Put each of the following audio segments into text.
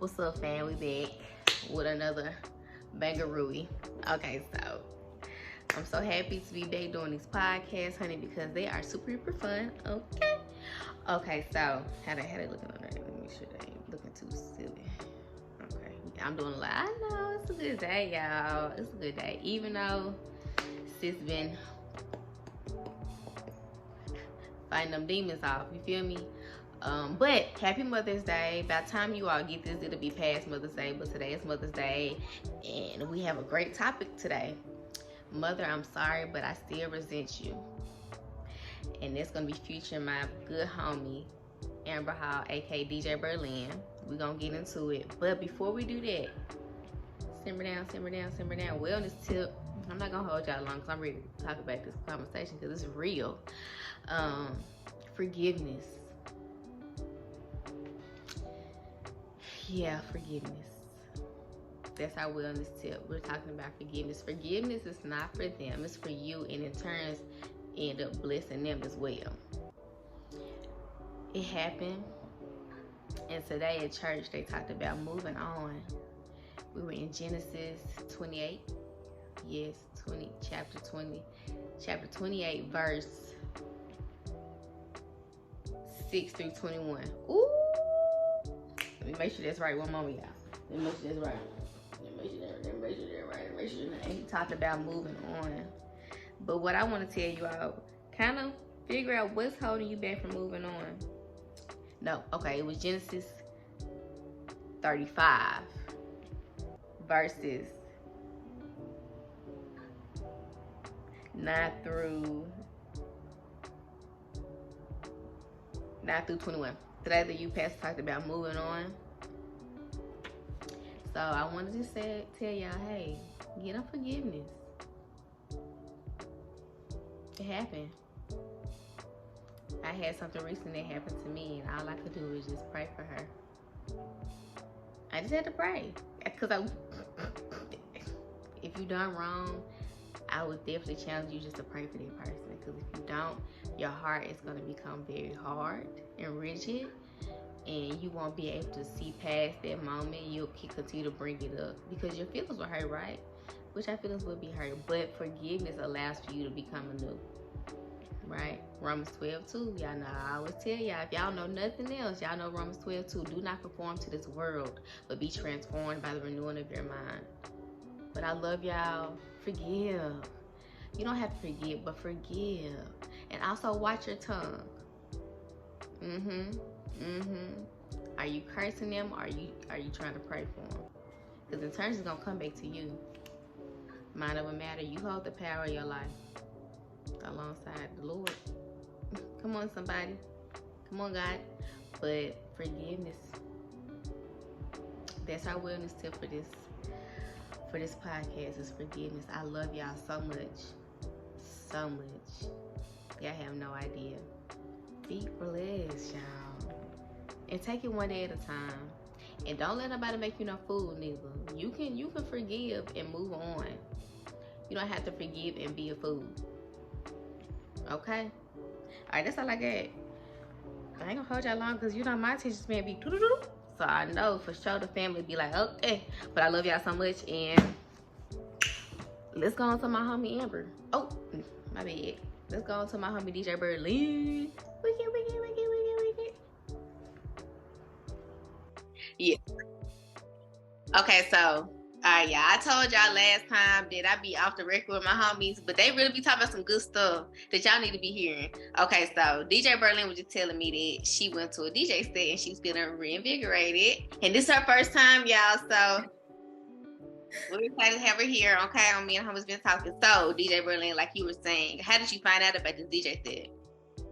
What's up, fam? We back with another bangarooey. Okay, so I'm so happy to be back doing these podcasts, honey, because they are super fun. Okay, so how they looking on there? Let me make sure they ain't looking too silly. Okay, I'm doing a lot. I know it's a good day, y'all. It's a good day, even though sis been fighting them demons off. You feel me? But happy Mother's Day. By the time you all get this, it'll be past Mother's Day, but today is Mother's Day, and we have a great topic today. Mother, I'm sorry, but I still resent you. And it's gonna be featuring my good homie, Amber Hall, aka DJ Berlinnn. We're gonna get into it. But before we do that, simmer down. Wellness tip. I'm not gonna hold y'all long because I'm ready to talk about this conversation because it's real. Forgiveness. Yeah, forgiveness. That's our wellness tip. We're talking about forgiveness. Forgiveness is not for them. It's for you, and in turn, end up blessing them as well. It happened, and today at church, they talked about moving on. We were in Genesis 28. Yes, chapter 28, verse 6 through 21. Ooh! Let me make sure that's right. One moment, y'all. Let me make sure that's right. Let me make sure that's right. He talked about moving on. But what I want to tell you all, kind of figure out what's holding you back from moving on. No, okay, it was Genesis 35, verses 9 through 21. Today the youth pastor talked about moving on. So I wanted to tell y'all, hey, get on forgiveness. It happened. I had something recent that happened to me, and all I could do was just pray for her. I just had to pray. Because if you done wrong, I would definitely challenge you just to pray for that person. Because if you don't, your heart is going to become very hard and rigid, and you won't be able to see past that moment. You'll continue to bring it up because your feelings will hurt, right? Which our feelings will be hurt, but forgiveness allows for you to become anew, right? Romans 12:2. Y'all know I always tell y'all, if y'all know nothing else, y'all know Romans 12:2. Do not conform to this world, but be transformed by the renewing of your mind. But I love y'all. Forgive. You don't have to forgive, but forgive. And also watch your tongue. Are you cursing them, or are you trying to pray for them? Because in turn, it's gonna come back to you. Mind over matter. You hold the power of your life alongside the Lord. Come on, somebody. Come on, God. But forgiveness. That's our wellness tip for this podcast is forgiveness. I love y'all so much. Y'all have no idea. Be blessed, y'all. And take it one day at a time. And don't let nobody make you no fool neither. You can forgive and move on. You don't have to forgive and be a fool. Okay? Alright, that's all I got. I ain't gonna hold y'all long because my attention span be doo-doo-doo. So I know for sure the family be like, okay. But I love y'all so much, and let's go on to my homie Amber. Oh, my bad. Let's go on to my homie DJ Berlinnn. Wicked. Yeah. Okay, so yeah, I told y'all last time that I be off the record with my homies, but they really be talking about some good stuff that y'all need to be hearing. Okay, so DJ Berlinnn was just telling me that she went to a DJ set and she's feeling reinvigorated. And this is her first time, y'all, so we're excited to have her here, okay? Me and homies been talking. So, DJ Berlinnn, like you were saying, how did you find out about this DJ set?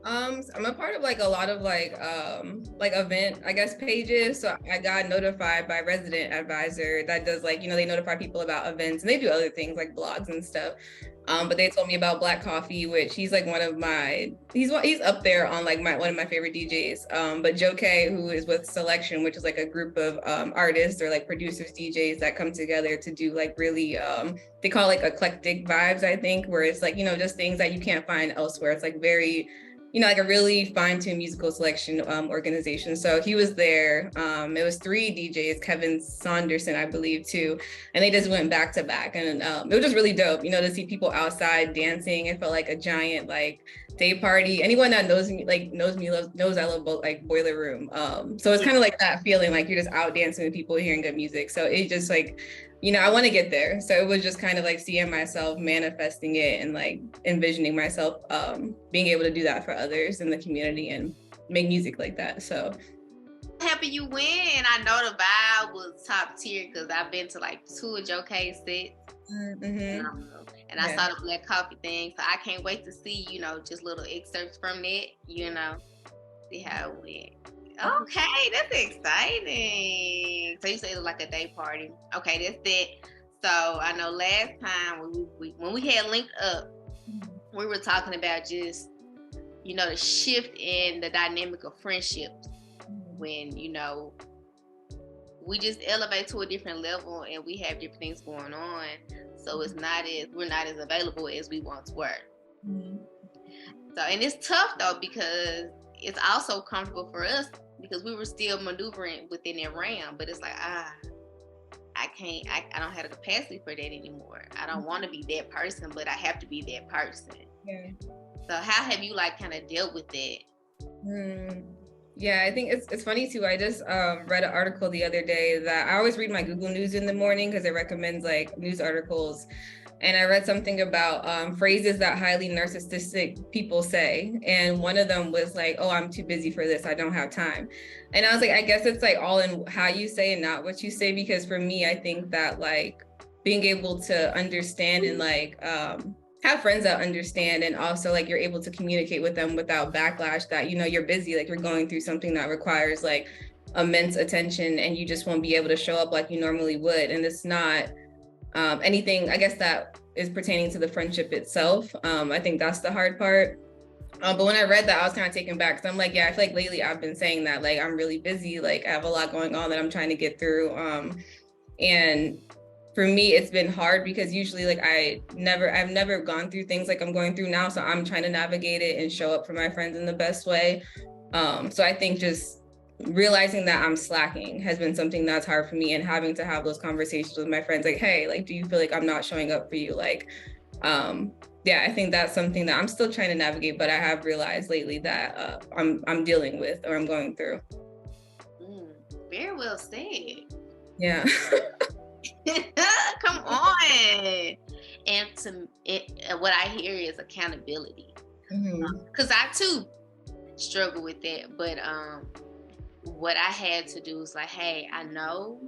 I'm a part of a lot of event, I guess, pages. So I got notified by Resident Advisor that does they notify people about events, and they do other things like blogs and stuff. But they told me about Black Coffee, which he's one of my, he's up there on one of my favorite DJs. But Joe K, who is with Selection, which is a group of artists or producers, DJs that come together to do really, they call eclectic vibes, I think, where it's just things that you can't find elsewhere. It's very like a really fine-tuned musical selection organization. So he was there. It was 3 DJs, Kevin Saunderson, I believe, too. And they just went back to back. And it was just really dope, to see people outside dancing. It felt like a giant day party. Anyone that knows me knows I love Boiler Room. So it's kind of like that feeling, like you're just out dancing with people hearing good music. So it just I want to get there. So it was just kind of seeing myself manifesting it and envisioning myself being able to do that for others in the community and make music like that. So happy you win. I know the vibe was top tier because I've been to 2 of Joe K's sets. Mm-hmm. And I saw the Black Coffee thing. So I can't wait to see, just little excerpts from that, see how it went. Okay, that's exciting. So you say it was a day party. Okay, that's it. So I know last time when we had linked up, we were talking about just, the shift in the dynamic of friendships when, we just elevate to a different level and we have different things going on. So we're not as available as we once were. Mm-hmm. So, and it's tough though, because it's also comfortable for us because we were still maneuvering within that realm, but it's I don't have the capacity for that anymore. I don't want to be that person, but I have to be that person. Yeah. So how have you kind of dealt with that? Yeah, I think it's funny too. I just read an article the other day that I always read my Google News in the morning because it recommends news articles. And I read something about phrases that highly narcissistic people say. And one of them was oh, I'm too busy for this. I don't have time. And I was I guess it's all in how you say and not what you say. Because for me, I think that being able to understand and have friends that understand and also you're able to communicate with them without backlash that, you're busy, you're going through something that requires immense attention and you just won't be able to show up like you normally would. And it's not anything, I guess, that is pertaining to the friendship itself. I think that's the hard part. But when I read that, I was kind of taken back because I'm yeah, I feel lately I've been saying that I'm really busy, I have a lot going on that I'm trying to get through. And for me, it's been hard because usually I've never gone through things I'm going through now. So I'm trying to navigate it and show up for my friends in the best way. So I think just realizing that I'm slacking has been something that's hard for me, and having to have those conversations with my friends hey, do you feel I'm not showing up for you? Yeah, I think that's something that I'm still trying to navigate, but I have realized lately that I'm dealing with or I'm going through. Very well said. Yeah. Come on. And what I hear is accountability. Because I too struggle with that, but what I had to do is hey, I know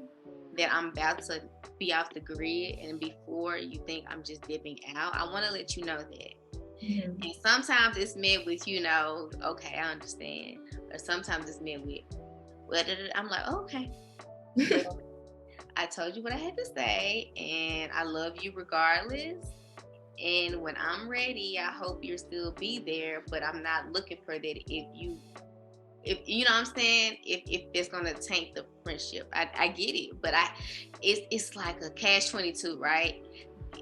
that I'm about to be off the grid, and before you think I'm just dipping out, I want to let you know that. And sometimes it's met with okay, I understand, or sometimes it's met with I'm okay. I told you what I had to say, and I love you regardless. And when I'm ready, I hope you'll still be there, but I'm not looking for that if you know what I'm saying, if it's gonna taint the friendship. I get it, but it's like a catch-22, right?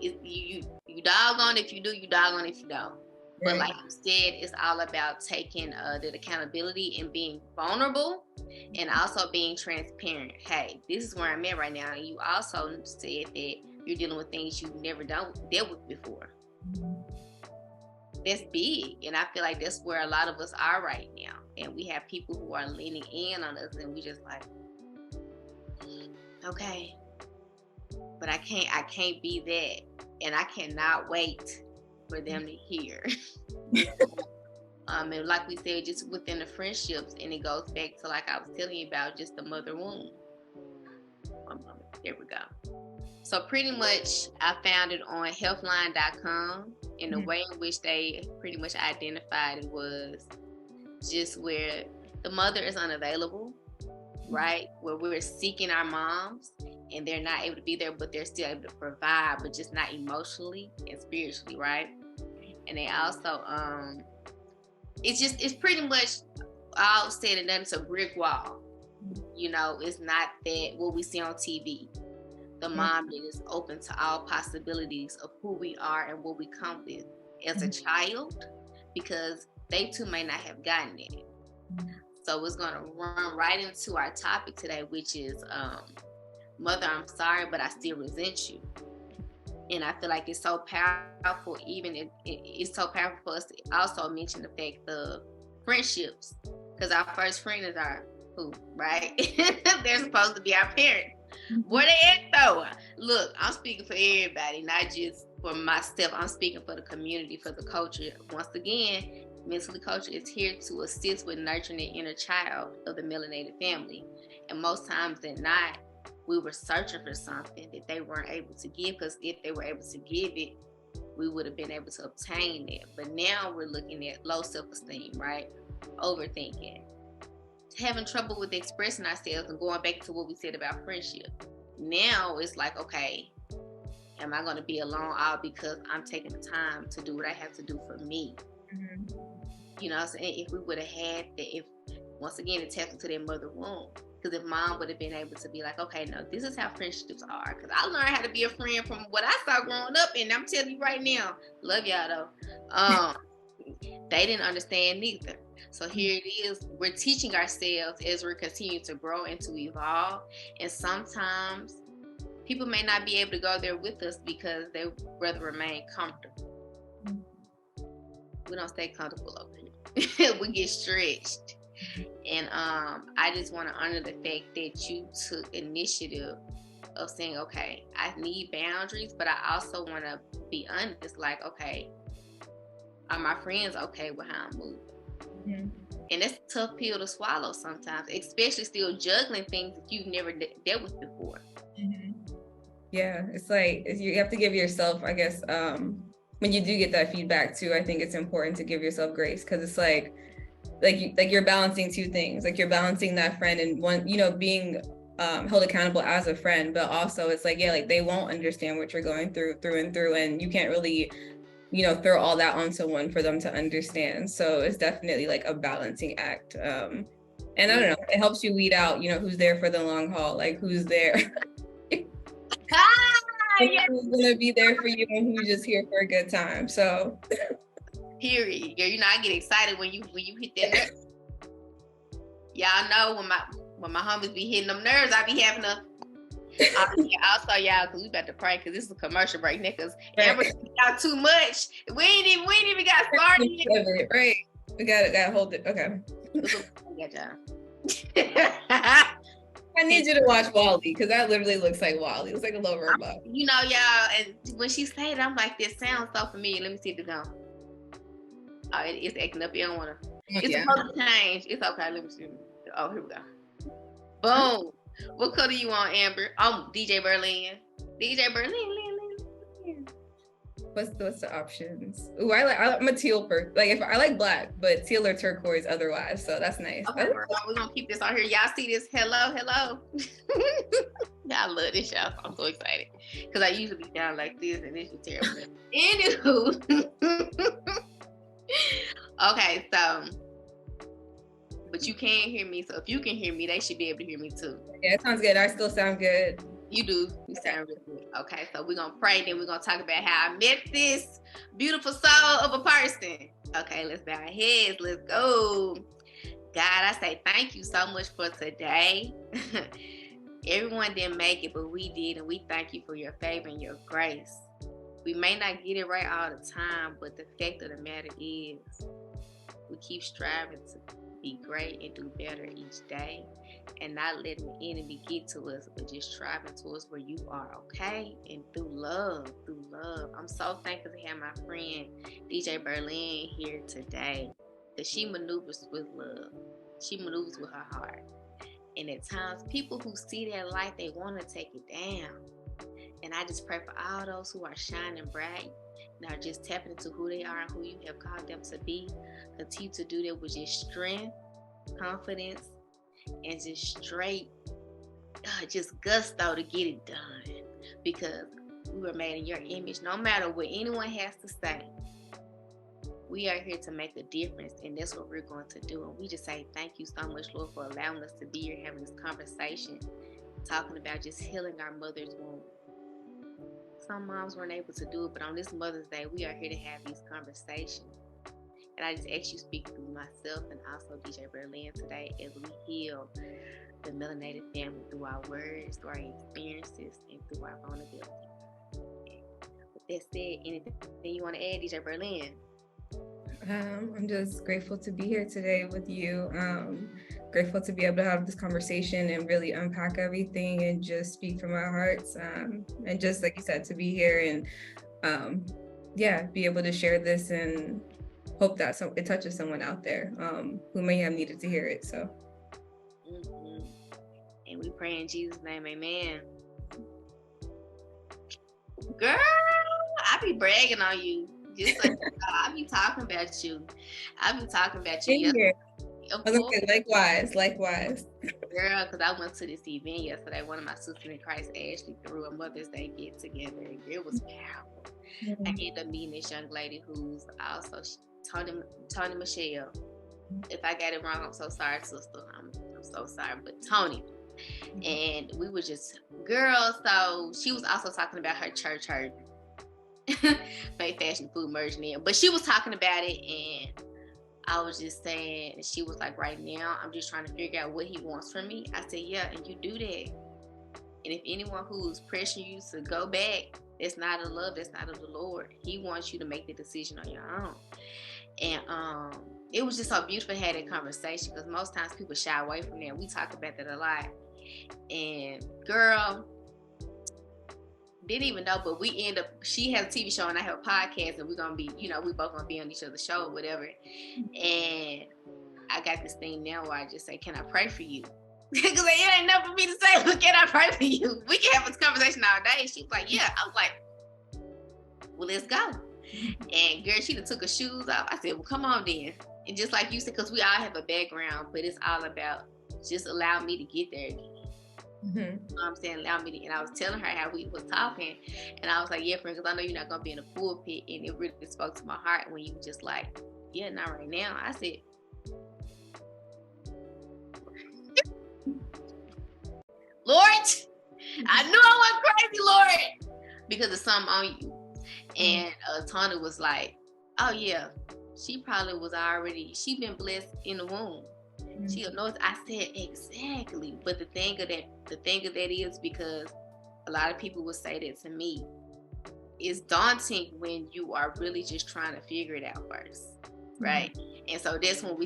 You dog on if you do, you dog on if you don't. But like you said, it's all about taking the accountability and being vulnerable, and also being transparent. Hey, this is where I'm at right now. You also said that you're dealing with things you've never dealt with before. That's big, and I feel like that's where a lot of us are right now. And we have people who are leaning in on us, and we just okay, but I can't be that, and I cannot wait for them to hear. And like we said, just within the friendships, and it goes back to I was telling you about just the mother wound. One moment, there we go. So pretty much I found it on healthline.com, and the way in which they pretty much identified it was just where the mother is unavailable, right? Where we're seeking our moms and they're not able to be there, but they're still able to provide, but just not emotionally and spiritually, right? And they also, it's pretty much all said and done. It's a brick wall. It's not that what we see on TV. The mom that is open to all possibilities of who we are and what we come with as a child, because they too may not have gotten it. So it's going to run right into our topic today, which is, Mother, I'm sorry, but I still resent you. And I feel like it's so powerful, it's so powerful for us to also mention the fact of friendships, because our first friend is our who, right? They're supposed to be our parents. Where they at though? Look, I'm speaking for everybody, not just for myself. I'm speaking for the community, for the culture. Once again, Mentally Culture is here to assist with nurturing the inner child of the melanated family. And most times than not, we were searching for something that they weren't able to give, because if they were able to give it, we would have been able to obtain it. But now we're looking at low self-esteem, right? Overthinking, having trouble with expressing ourselves, and going back to what we said about friendship. Now it's like, okay, am I going to be alone all because I'm taking the time to do what I have to do for me? Mm-hmm. You know what I'm saying? If we would have had that, if once again, it taps into their mother womb. Because if mom would have been able to be like, okay, no, this is how friendships are. Because I learned how to be a friend from what I saw growing up. And I'm telling you right now, love y'all though. They didn't understand neither. So here it is. We're teaching ourselves as we're continuing to grow and to evolve. And sometimes people may not be able to go there with us because they rather remain comfortable. We don't stay comfortable over here. We get stretched. And I just want to honor the fact that you took initiative of saying, okay, I need boundaries, but I also want to be honest, like, okay, are my friends okay with how I'm moving? Mm-hmm. And that's a tough pill to swallow sometimes, especially still juggling things that you've never dealt with before. Mm-hmm. Yeah, it's like you have to give yourself, I guess, when you do get that feedback too, I think it's important to give yourself grace, because it's like you're balancing two things. Like you're balancing that friend and one, being held accountable as a friend, but also it's like, yeah, like they won't understand what you're going through and through, and you can't really, throw all that on someone for them to understand. So it's definitely like a balancing act. And I don't know, it helps you weed out, who's there for the long haul, like who's there. Who's gonna be there for you and who's just here for a good time. So period. Girl, I get excited when you hit that. Y'all know when my homies be hitting them nerves, I be having a also y'all, because we about to pray, because this is a commercial break now, because Amber got too much. We ain't even got started yet. Right. We gotta hold it. Okay. I need you to watch Wally, because that literally looks like Wally. It's like a little robot. Y'all, and when she said it, I'm like, this sounds so familiar. Let me see if it's on. Oh, it's acting up. You don't want to. It's supposed to change. It's okay. Let me see. Oh, here we go. Boom. What color you want, Amber? Oh, DJ Berlinnn. DJ Berlinnn. What's the options? Ooh, I'm a teal person. Like, if I like black, but teal or turquoise otherwise. So that's nice. Okay, we're gonna keep this on here. Y'all see this? Hello. Y'all love this, y'all. I'm so excited because I usually be down like this, and this is terrible. Anywho. Okay, so, but you can hear me. So if you can hear me, they should be able to hear me too. Yeah, it sounds good. I still sound good. You do. You sound really good. Okay, so we're going to pray. Then we're going to talk about how I met this beautiful soul of a person. Okay, let's bow our heads. Let's go. God, I say thank you so much for today. Everyone didn't make it, but we did. And we thank you for your favor and your grace. We may not get it right all the time, but the fact of the matter is we keep striving to be great and do better each day, and not letting the enemy get to us, but just striving towards where you are, okay? And through love. I'm so thankful to have my friend DJ Berlinnn here today, because she maneuvers with love. She maneuvers with her heart. And at times, people who see that light, they want to take it down. And I just pray for all those who are shining bright and are just tapping into who they are and who you have called them to be. Continue to do that with just strength, confidence, and just straight, just gusto to get it done. Because we were made in your image. No matter what anyone has to say, we are here to make a difference, and that's what we're going to do. And we just say thank you so much, Lord, for allowing us to be here having this conversation, talking about just healing our mother's womb. Some moms weren't able to do it, but on this Mother's Day, we are here to have these conversations. And I just ask you speak through myself and also DJ Berlinnn today as we heal the melanated family through our words, through our experiences, and through our vulnerability. With that said, anything you want to add, DJ Berlinnn? I'm just grateful to be here today with you. Grateful to be able to have this conversation and really unpack everything and just speak from our hearts. And just like you said, to be here and be able to share this and hope that it touches someone out there who may have needed to hear it. So. Mm-hmm. And we pray in Jesus' name, amen. Girl, I be bragging on you. Just like I be talking about you. I be talking about you. Yes. Likewise. Girl, because I went to this event yesterday. One of my sisters in Christ actually threw a Mother's Day get together. It was powerful. Mm-hmm. I ended up meeting this young lady who's also Tony Michelle. If I got it wrong, I'm so sorry, sister. I'm so sorry. But Tony. And we were just girls. So she was also talking about her church hurt. Faith, fashion, food merging in. But she was talking about it, and I was just saying, and she was like, right now, I'm just trying to figure out what he wants from me. I said, yeah, and you do that. And if anyone who's pressuring you to go back, it's not of love, that's not of the Lord. He wants you to make the decision on your own. And it was just so beautiful to have that conversation, because most times people shy away from that. We talk about that a lot. And girl, didn't even know, but we end up, she has a TV show and I have a podcast, and we're gonna be, we both gonna be on each other's show or whatever. And I got this thing now where I just say, can I pray for you? Because it ain't enough for me to say, well, can I pray for you? We can have this conversation all day. She was like, yeah. I was like, well, let's go. And girl, she done took her shoes off. I said, well, come on then. And just like you said, because we all have a background, but it's all about just allow me to get there again. Mm-hmm. You know what I'm saying? Allow me to, and I was telling her how we was talking, and I was like, yeah, friend, because I know you're not gonna be in a pulpit, and it really spoke to my heart when you were just like, yeah, not right now. I said, Lord, I knew I was crazy, Lord, because of something on you. And Tony was like, oh yeah, she probably was already, she been blessed in the womb. She knows. I said exactly, but the thing of that is, because a lot of people would say that to me, it's daunting when you are really just trying to figure it out first, right? Mm-hmm. And so that's when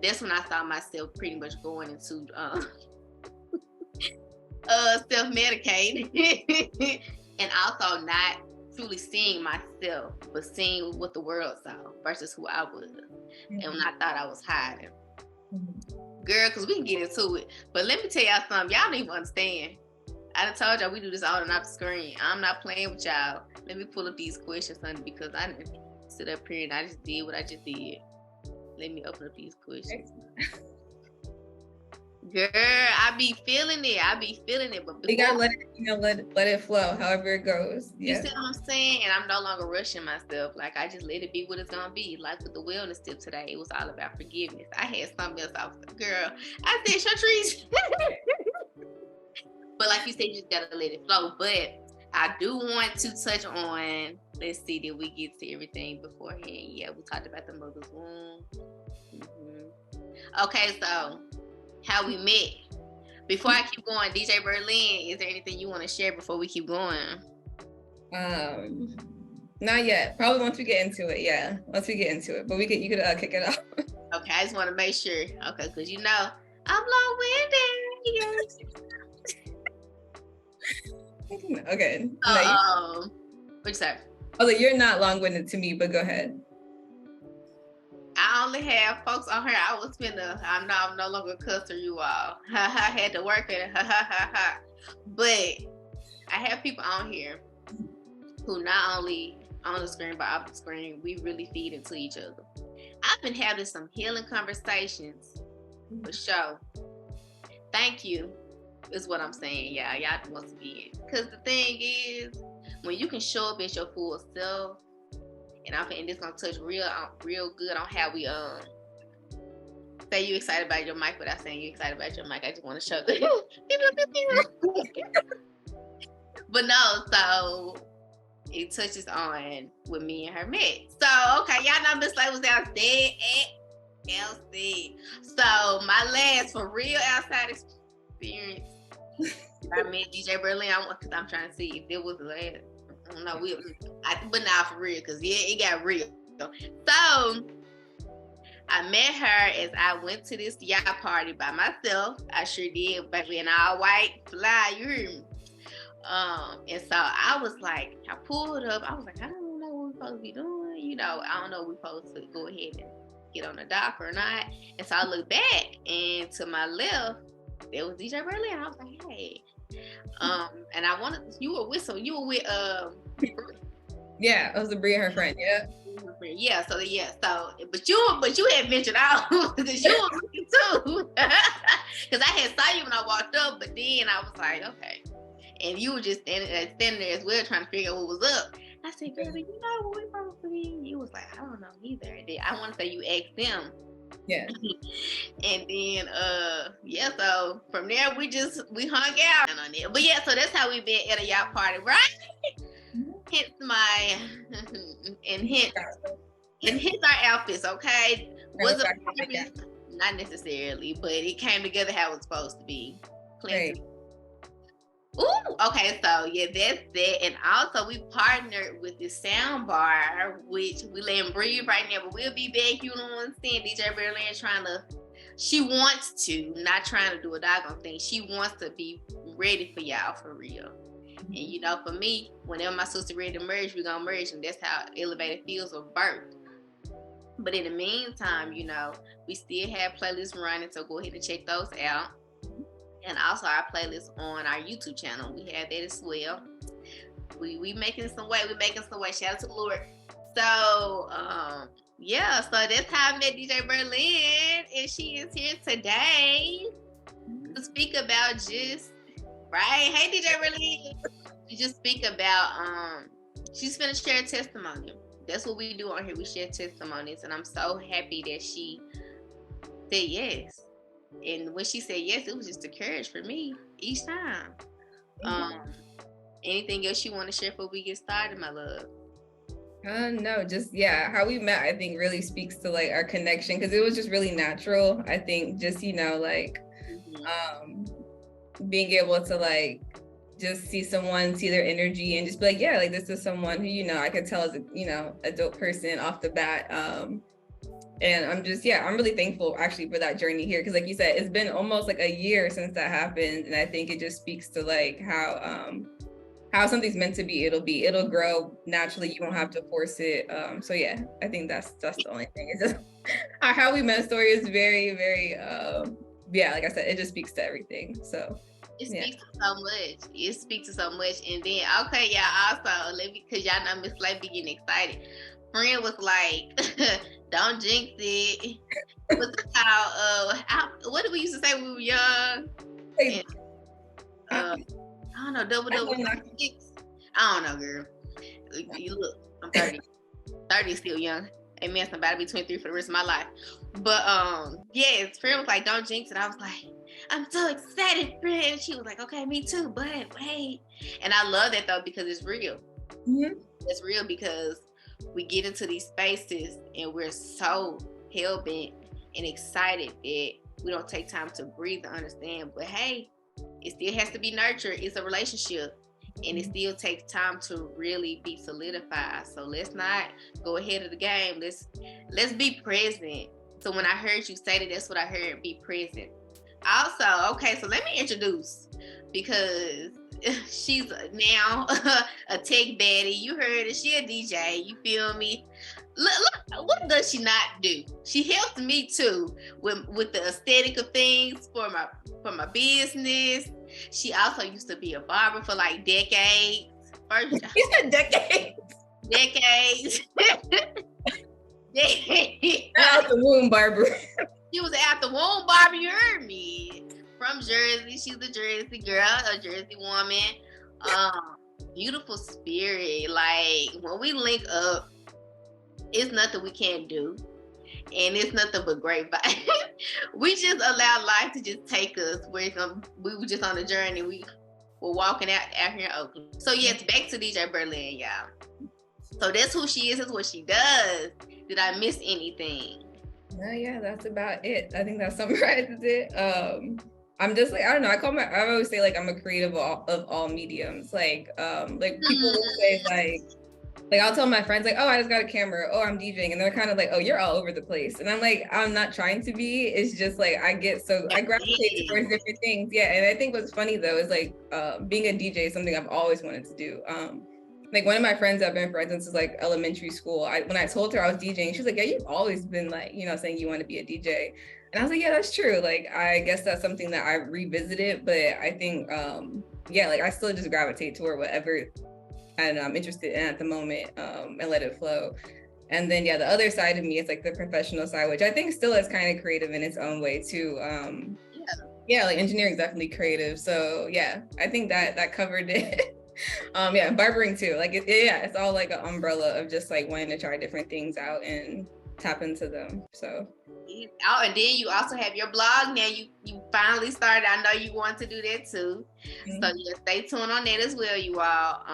that's when I saw myself pretty much going into self-medicating, and also not truly seeing myself, but seeing what the world saw versus who I was, and when I thought I was hiding. Girl, because we can get into it. But let me tell y'all something. Y'all don't even understand. I done told y'all we do this on and off the screen. I'm not playing with y'all. Let me pull up these questions, honey, because I didn't sit up here and I just did what I just did. Let me open up these questions. Girl, I be feeling it. But you gotta let it flow, however it goes. You see what I'm saying? And I'm no longer rushing myself. Like, I just let it be what it's gonna be. Like with the wellness tip today, it was all about forgiveness. I had something else. I was like, girl, I said Chartreuse. But like you said, you just gotta let it flow. But I do want to touch on, let's see, did we get to everything beforehand? Yeah, we talked about the mother's womb. Mm-hmm. Okay, so how we met. Before I keep going, DJ Berlinnn, is there anything you want to share before we keep going? Not yet. Probably once we get into it. Yeah, once we get into it. But you could kick it off. Okay, I just want to make sure. Okay, because I'm long-winded. Okay. What'd you say? Oh, you're not long-winded to me, but go ahead. I only have folks on here. I'm no longer a cusser, you all. I had to work it. But I have people on here who not only on the screen, but off the screen, we really feed into each other. I've been having some healing conversations for sure. Thank you, is what I'm saying, y'all. Y'all once again. Because the thing is, when you can show up as your full self, and this gonna touch real good on how we say you excited about your mic without saying you excited about your mic. I just want to show that. But no, so it touches on when me and her met. So, okay, y'all know Miss Slay was downstairs at LC. So, my last for real outside experience, I met DJ Berlinnn. Because I'm trying to see if it was the last. I don't know. But not for real, because yeah, it got real. So, I met her as I went to this yacht party by myself. I sure did, baby, in all white fly, you hear me? And so I was like, I pulled up. I was like, I don't know what we're supposed to be doing. You know, I don't know if we're supposed to go ahead and get on the dock or not. And so I looked back, and to my left, there was DJ Berlinnn. I was like, hey. And I wanted, you were with yeah, it was Brie and her friend. Yeah. So but you had mentioned out because you were looking too, because I had saw you when I walked up, but then I was like, okay, and you were just standing there as well, trying to figure out what was up. I said, girl, you know what we supposed to be? You was like, I don't know either. And then I want to say you asked them. Yeah. And then so from there we hung out on it. But yeah, so that's how we been at a yacht party, right? Hence my and hence our outfits, okay? Was a party, not necessarily, but it came together how it's supposed to be. Right. Ooh, okay, so yeah, that's that. And also we partnered with this sound bar, which we let him breathe right now, but we'll be back, you know what I'm saying? DJ Berlinnn she wants to, not trying to do a doggone thing. She wants to be ready for y'all for real. And you know, for me, whenever my sister ready to merge, we're gonna merge, and that's how Elevated Fields were birthed. But in the meantime, you know, we still have playlists running, so go ahead and check those out. And also our playlist on our YouTube channel. We have that as well. We making some way. Shout out to the Lord. So, so that's how I met DJ Berlinnn. And she is here today to speak about right. Hey, DJ Berlinnn. You just speak about, she's finna share a testimony. That's what we do on here. We share testimonies. And I'm so happy that she said yes. And when she said yes, it was just a courage for me each time. Anything else you want to share before we get started, my love? No, just how we met, I think really speaks to like our connection, because it was just really natural. I think just, you know, like being able to like just see someone, see their energy, and just be like, yeah, like this is someone who, you know, I could tell is a, you know, a dope person off the bat. And I'm just, I'm really thankful actually for that journey here. Cause like you said, it's been almost like a year since that happened. And I think it just speaks to like how something's meant to be, it'll grow naturally. You won't have to force it. So yeah, I think that's the only thing. It's just how we met story is very, very, like I said, it just speaks to everything. So it speaks to so much. It speaks to so much. And then, okay, y'all also, because y'all know Miss Slay be getting excited. Friend was like, don't jinx it. What did we used to say when we were young? And, I don't know, double. I don't know, girl. You look, I'm 30. 30 is still young. Amen. Somebody be 23 for the rest of my life. But his friend was like, don't jinx it. I was like, I'm so excited, friend. She was like, okay, me too, but wait. And I love that though, because it's real. Mm-hmm. It's real because we get into these spaces and we're so hell-bent and excited that we don't take time to breathe and understand. But hey, it still has to be nurtured. It's a relationship, and it still takes time to really be solidified. So let's not go ahead of the game. Let's be present. So when I heard you say that, that's what I heard, be present. Also, okay, so let me introduce, because she's now a tech baddie. You heard it. She a DJ. You feel me? Look, what does she not do? She helps me too with the aesthetic of things for my business. She also used to be a barber for like decades. You said decades. Decades. Out the womb barber. She was out the womb barber. You heard me. From Jersey. She's a Jersey girl, a Jersey woman. Beautiful spirit. Like when we link up, it's nothing we can't do. And it's nothing but great vibes. We just allow life to just take us where we were just on a journey. We're walking out here in Oakland. So yes, back to DJ Berlinnn, y'all. So that's who she is. That's what she does. Did I miss anything? No, yeah, that's about it. I think that summarizes it. I'm just like, I don't know. I always say like I'm a creative of all mediums. Like people will say like I'll tell my friends like, oh, I just got a camera. Oh, I'm DJing, and they're kind of like, oh, you're all over the place. And I'm like, I'm not trying to be. It's just like I gravitate towards different things. Yeah, and I think what's funny though is like being a DJ is something I've always wanted to do. Like one of my friends I've been friends since like elementary school. When I told her I was DJing, she was like, yeah, you've always been like, saying you want to be a DJ. And I was like, yeah, that's true. Like, I guess that's something that I revisited, but I think, like I still just gravitate toward whatever I'm interested in at the moment, and let it flow. And then, the other side of me is like the professional side, which I think still is kind of creative in its own way too. Like engineering is definitely creative. So yeah, I think that covered it. Barbering too. Like it's all like an umbrella of just like wanting to try different things out and tap into them. So and then you also have your blog now. You finally started. I know you want to do that too. Mm-hmm. So stay tuned on that as well, you all.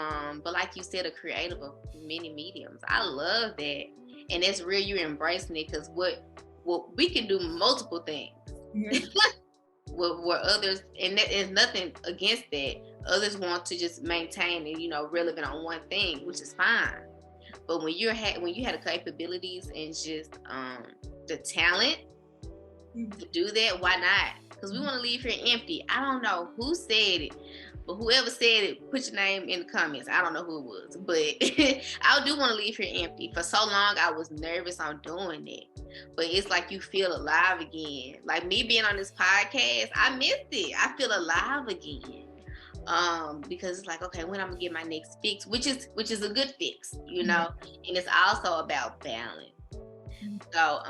But like you said, a creative of many mediums. I love that, and it's real. You're embracing it because what we can do multiple things. Mm-hmm. where others, and that is nothing against that. Others want to just maintain and relevant on one thing, which is fine. But when you had the capabilities and just the talent to do that, why not? Because we want to leave here empty. I don't know who said it, but whoever said it, put your name in the comments. I don't know who it was, but I do want to leave here empty. For so long, I was nervous on doing it, but it's like you feel alive again. Like me being on this podcast, I missed it. I feel alive again. Because it's like, okay, when I'm gonna get my next fix, which is a good fix, and it's also about balance. So,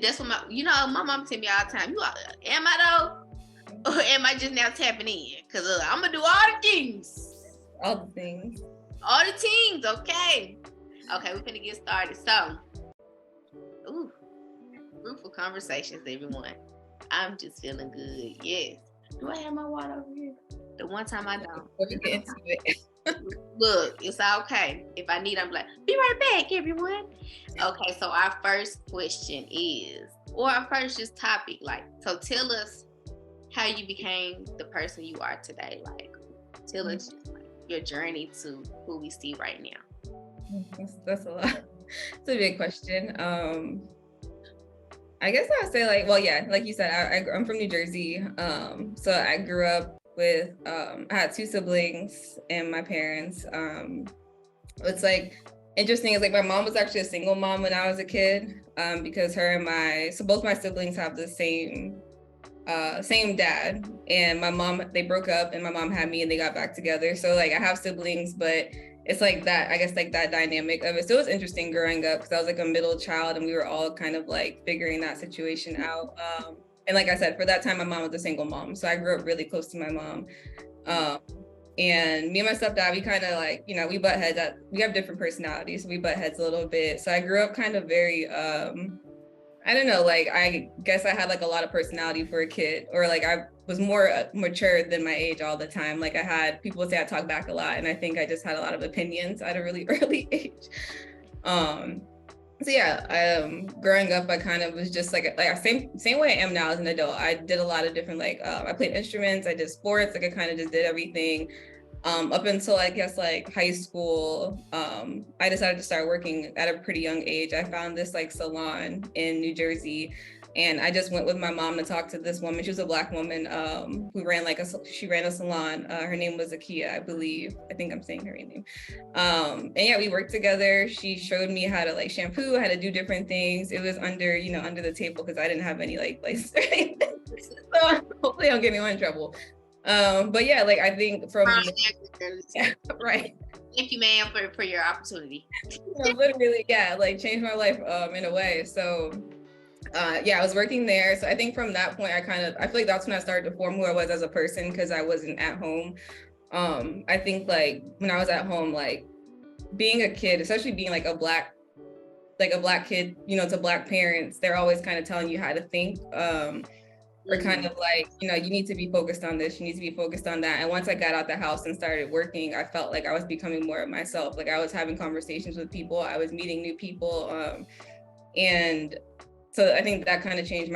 that's what my mom tell me all the time. Am I though, or am I just now tapping in? Cause I'm gonna do all the things. Okay, we're gonna get started. So, fruitful conversations, everyone. I'm just feeling good. Yes. Do I have my water over here? The one time I don't. Let me get into it. Look, it's okay. If I need, I'm like, be right back, everyone. Okay, so our first question is, or our first just topic, like, so tell us how you became the person you are today. Like, tell us your journey to who we see right now. That's a lot. It's a big question. I guess I would say like you said, I'm from New Jersey. So I grew up with, I had 2 siblings and my parents. It's like interesting is like my mom was actually a single mom when I was a kid, because both my siblings have the same dad, and my mom, they broke up and my mom had me and they got back together. So like I have siblings, but it's like that, I guess, like that dynamic of it. So it was interesting growing up because I was like a middle child and we were all kind of like figuring that situation out. And like I said, for that time, my mom was a single mom. So I grew up really close to my mom. And me and my stepdad, we kind of like, we butt heads. We have different personalities. So we butt heads a little bit. So I grew up kind of very, I don't know, like, I guess I had like a lot of personality for a kid, or like I was more mature than my age all the time. Like people would say I talk back a lot, and I think I just had a lot of opinions at a really early age. So yeah, growing up, I kind of was just like same way I am now as an adult. I did a lot of different, like, I played instruments, I did sports, like I kind of just did everything. Up until I guess like high school, I decided to start working at a pretty young age. I found this like salon in New Jersey, and I just went with my mom to talk to this woman. She was a Black woman who ran she ran a salon. Her name was Akia, I believe. I think I'm saying her name. And yeah, we worked together. She showed me how to like shampoo, how to do different things. It was under the table because I didn't have any like license or anything. So hopefully I don't get anyone in trouble. But yeah, like I think from right. Thank you, ma'am, for your opportunity. Literally, yeah, like changed my life in a way. So yeah, I was working there. So I think from that point, I feel like that's when I started to form who I was as a person, because I wasn't at home. I think like when I was at home, like being a kid, especially being like a black kid, to Black parents, they're always kind of telling you how to think. were kind of like, you need to be focused on this, you need to be focused on that. And once I got out the house and started working, I felt like I was becoming more of myself. Like I was having conversations with people, I was meeting new people. And so I think that kind of changed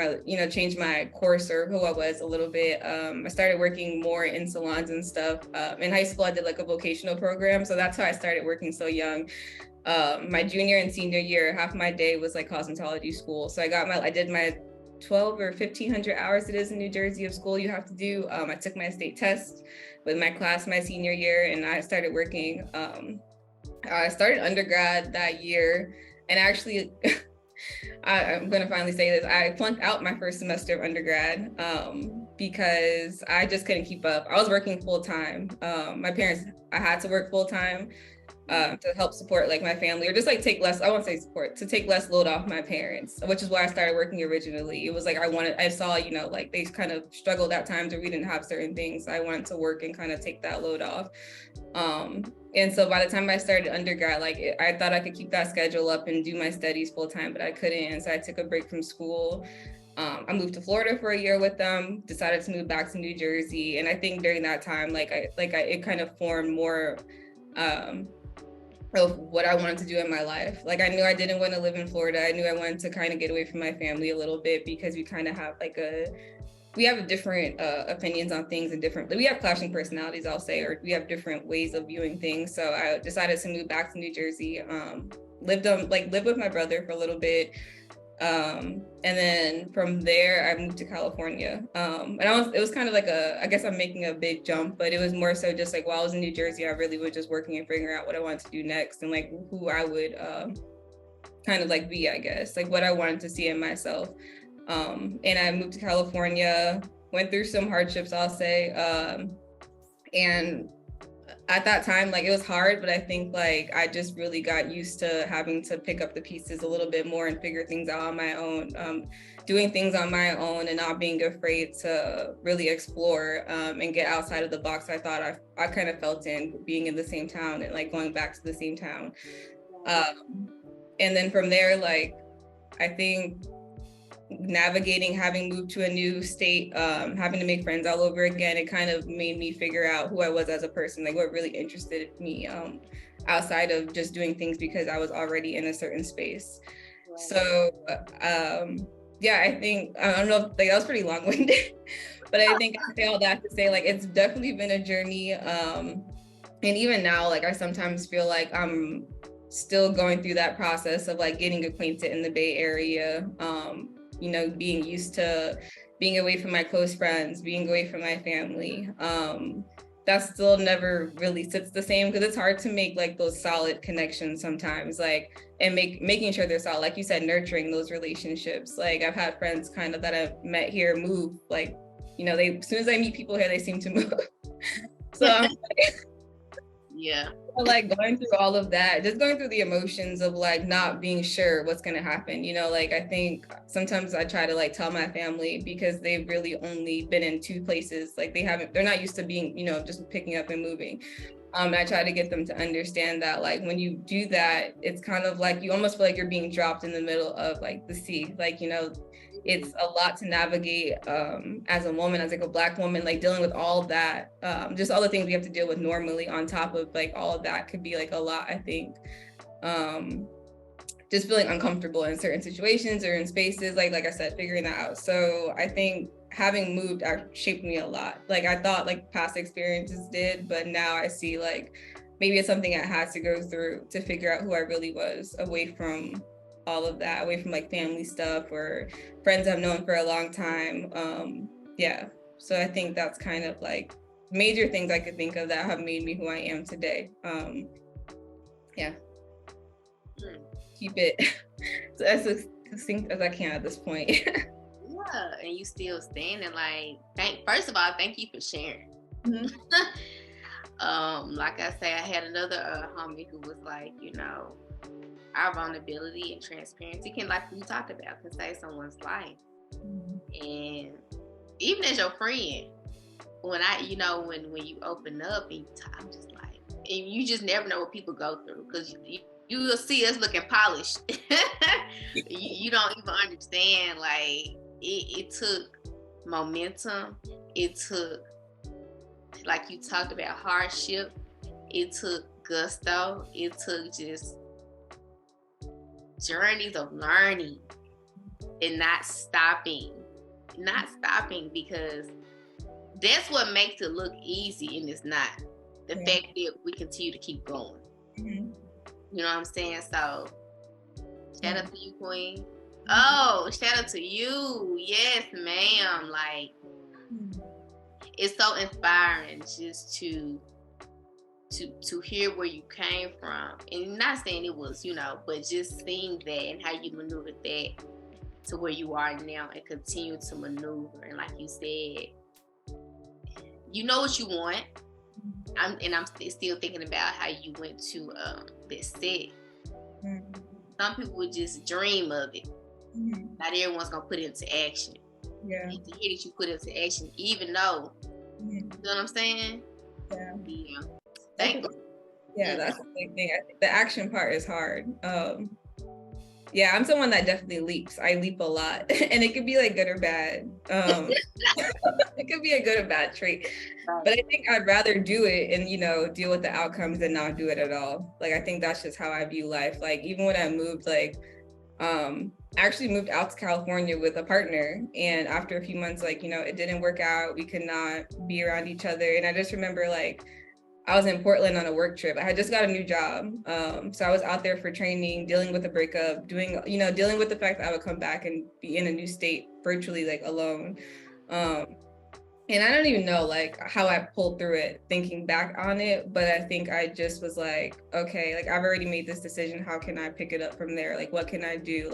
my course or who I was a little bit. I started working more in salons and stuff. In high school, I did like a vocational program. So that's how I started working so young. My junior and senior year, half my day was like cosmetology school. So I did my 12 or 1,500 hours it is in New Jersey of school you have to do. I took my state test with my class my senior year, and I started working. I started undergrad that year, and actually, I'm going to finally say this. I flunked out my first semester of undergrad because I just couldn't keep up. I was working full time. I had to work full time to help support like my family, or just like take less, I won't say support, to take less load off my parents, which is why I started working originally. It was like I saw, like they kind of struggled at times where we didn't have certain things. So I wanted to work and kind of take that load off. And so by the time I started undergrad, I thought I could keep that schedule up and do my studies full time, but I couldn't. And so I took a break from school. I moved to Florida for a year with them, decided to move back to New Jersey. And I think during that time, it kind of formed more of what I wanted to do in my life. Like I knew I didn't want to live in Florida. I knew I wanted to kind of get away from my family a little bit, because we kind of have we have different opinions on things, and we have clashing personalities, I'll say, or we have different ways of viewing things. So I decided to move back to New Jersey, lived with my brother for a little bit. And then from there, I moved to California. And it was kind of I guess I'm making a big jump, but it was more so just like while I was in New Jersey, I really was just working and figuring out what I wanted to do next, and like who I would kind of like be, I guess, like what I wanted to see in myself. And I moved to California, went through some hardships, I'll say. And at that time, it was hard, but I think I just really got used to having to pick up the pieces a little bit more and figure things out on my own, doing things on my own and not being afraid to really explore and get outside of the box I thought I kind of felt in being in the same town and going back to the same town. And then from there, I think navigating, having moved to a new state, having to make friends all over again, it kind of made me figure out who I was as a person, what really interested me outside of just doing things because I was already in a certain space. Right. So I think, I don't know if that was pretty long-winded, but I think I say all that to say it's definitely been a journey. And even now, I sometimes feel like I'm still going through that process of getting acquainted in the Bay Area, being used to being away from my close friends, being away from my family. That still never really sits the same, because it's hard to make those solid connections sometimes, and making sure they're solid. Like you said, nurturing those relationships. I've had friends kind of that I've met here move, they, as soon as I meet people here, they seem to move. So I'm yeah. Going through all of that, just going through the emotions of not being sure what's going to happen. I think sometimes I try to tell my family, because they've really only been in two places. They're not used to being, just picking up and moving. And I try to get them to understand that when you do that, it's kind of you almost feel you're being dropped in the middle of the sea. It's a lot to navigate as a woman, as a Black woman, dealing with all that, just all the things we have to deal with normally on top of all of that could be a lot, I think. Just feeling uncomfortable in certain situations or in spaces, like I said, figuring that out. So I think having moved shaped me a lot. I thought past experiences did, but now I see maybe it's something I had to go through to figure out who I really was, away from all of that, away from family stuff or friends I've known for a long time. So I think that's kind of major things I could think of that have made me who I am today. Keep it as succinct as I can at this point. Yeah, and you still standing. First of all, thank you for sharing. Mm-hmm. Like I say, I had another homie who was our vulnerability and transparency can, we talked about, can save someone's life. Mm-hmm. And even as your friend, when when you open up and you talk, I'm just and you just never know what people go through, because you will see us looking polished. You don't even understand, it took momentum. It took, like you talked about, hardship. It took gusto. It took just journeys of learning and not stopping because that's what makes it look easy, and it's not. The fact that we continue to keep going. You know what I'm saying? So shout out to you, Queen. Oh, shout out to you. Yes, ma'am. Like, it's so inspiring just to hear where you came from. And not saying it was, but just seeing that and how you maneuvered that to where you are now and continue to maneuver. And like you said, you know what you want. I'm still thinking about how you went to this set. Some people would just dream of it. Not everyone's gonna put it into action. Yeah. And to hear that you put it into action, even though, you know what I'm saying? Yeah. Thank you. Yeah, that's the big thing. I think the action part is hard. Yeah, I'm someone that definitely leaps. I leap a lot, and it could be like good or bad. It could be a good or bad trait, but I think I'd rather do it and deal with the outcomes than not do it at all. Like, I think that's just how I view life. Like, even when I moved, I actually moved out to California with a partner, and after a few months, it didn't work out. We could not be around each other, and I just remember I was in Portland on a work trip. I had just got a new job. So I was out there for training, dealing with the breakup, dealing with the fact that I would come back and be in a new state virtually alone. And I don't even know how I pulled through it thinking back on it, but I think I just was okay, I've already made this decision. How can I pick it up from there? What can I do?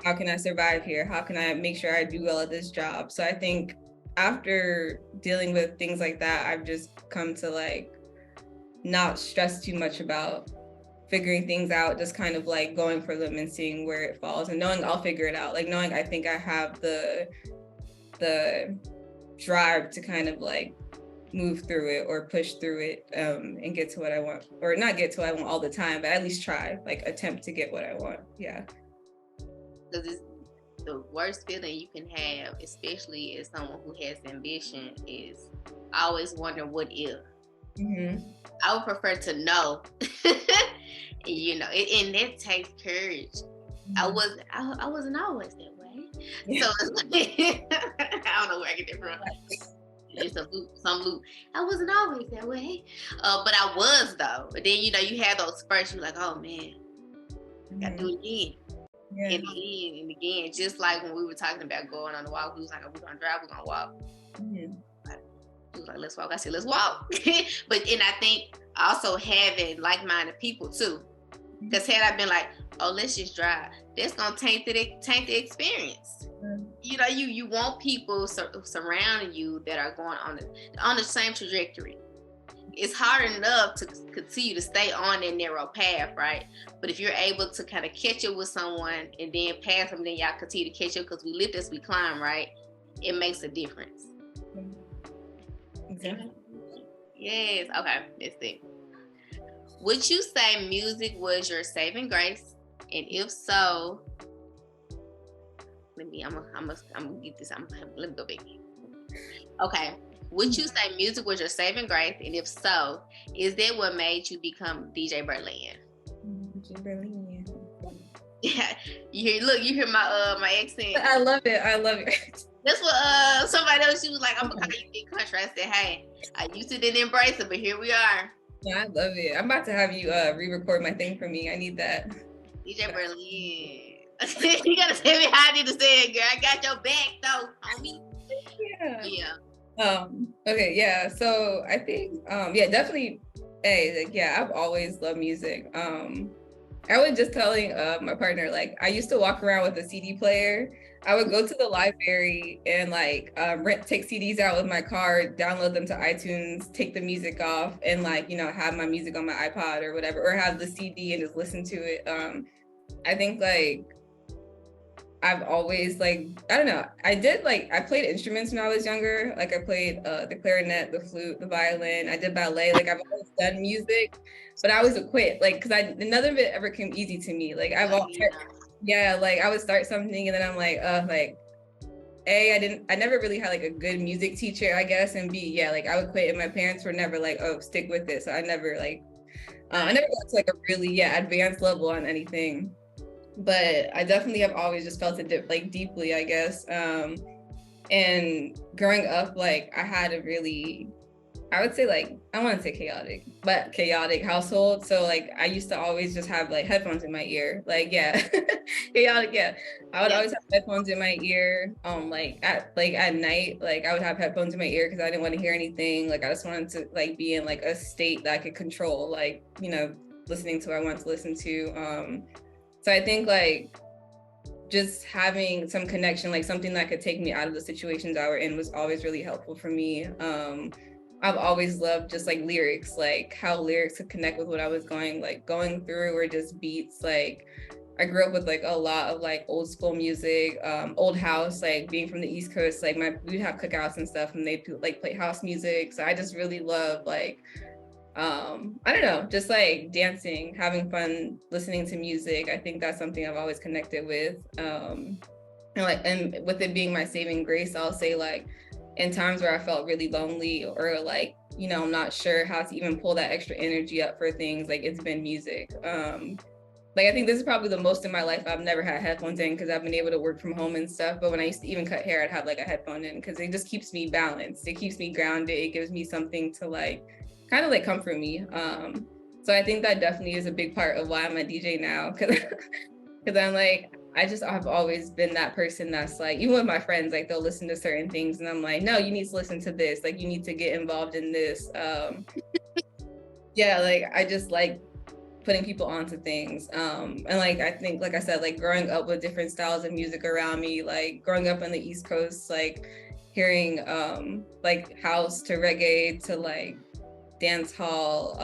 How can I survive here? How can I make sure I do well at this job? So I think after dealing with things like that, I've just come to not stress too much about figuring things out, just kind of going for them and seeing where it falls and knowing I'll figure it out. Knowing I think I have the drive to kind of move through it or push through it and get to what I want, or not get to what I want all the time, but at least try, attempt to get what I want. Yeah. Because it's the worst feeling you can have, especially as someone who has ambition, is always wondering what if. I would prefer to know, and that takes courage. I wasn't always that way. Yeah. So I don't know where I get that from. It's some loop. I wasn't always that way, but I was though. But then you have those spurts. You're like, oh man, I gotta do it again. Yeah. And again, just like when we were talking about going on the walk, we was like, oh, we're gonna drive, we're gonna walk. He was like, let's walk. I said, let's walk. And I think also having like-minded people too. Because had I been like, oh, let's just drive, that's gonna taint the experience. You want people surrounding you that are going on the same trajectory. It's hard enough to continue to stay on that narrow path, right? But if you're able to kind of catch up with someone and then pass them, then y'all continue to catch up, because we lift as we climb, right? It makes a difference. Exactly. Yes. Okay. Let's see. Would you say music was your saving grace? And if so, I'm gonna get this. Let me go back. Okay. Would you say music was your saving grace? And if so, is that what made you become DJ Berlinnn? DJ Berlinnn. Yeah. You hear my accent. I love it. That's what somebody else, she was like, I'm gonna call you big country. I said, hey, I used to didn't embrace it, but here we are. Yeah, I love it. I'm about to have you re-record my thing for me. I need that. DJ Berlinnn. You gotta tell me how I need to say it, girl. I got your back though, homie. Yeah. Okay, yeah. So I think definitely I've always loved music. I was just telling my partner, I used to walk around with a CD player. I would go to the library and take CDs out with my car, download them to iTunes, take the music off, and have my music on my iPod or whatever, or have the CD and just listen to it. I think I've always I don't know. I played instruments when I was younger. I played the clarinet, the flute, the violin. I did ballet. I've always done music, but I always would quit. Because none of it ever came easy to me. I would start something and then I'm I never really had like a good music teacher, I guess, and B, yeah, like I would quit and my parents were never like, oh, stick with it. So I never got to like a really, advanced level on anything. But I definitely have always just felt it like deeply, I guess. And growing up, like I had a really, I would say like, I want to say chaotic household. So like I used to always just have like headphones in my ear. Like, yeah, chaotic, yeah. I would always have headphones in my ear. At night, like I would have headphones in my ear because I didn't want to hear anything. Like I just wanted to like be in like a state that I could control, like, you know, listening to what I wanted to listen to. So I think like just having some connection, like something that could take me out of the situations I were in was always really helpful for me. I've always loved just like lyrics, like how lyrics could connect with what I was going through, or just beats. Like I grew up with like a lot of like old school music, old house, like being from the East Coast, like we'd have cookouts and stuff and they'd like play house music. So I just really love like, I don't know, just like dancing, having fun, listening to music. I think that's something I've always connected with. And with it being my saving grace, I'll say like in times where I felt really lonely or like, you know, I'm not sure how to even pull that extra energy up for things, like it's been music. Like I think this is probably the most in my life I've never had headphones in because I've been able to work from home and stuff. But when I used to even cut hair, I'd have like a headphone in because it just keeps me balanced. It keeps me grounded. It gives me something to like kind of like comfort me. So I think that definitely is a big part of why I'm a DJ now, because I'm like, I've always been that person that's like, even with my friends, like they'll listen to certain things and I'm like, no, you need to listen to this, like you need to get involved in this. Like I just like putting people onto things. And like I think, like I said, like growing up with different styles of music around me, like growing up on the East Coast, like hearing like house to reggae to like dance hall,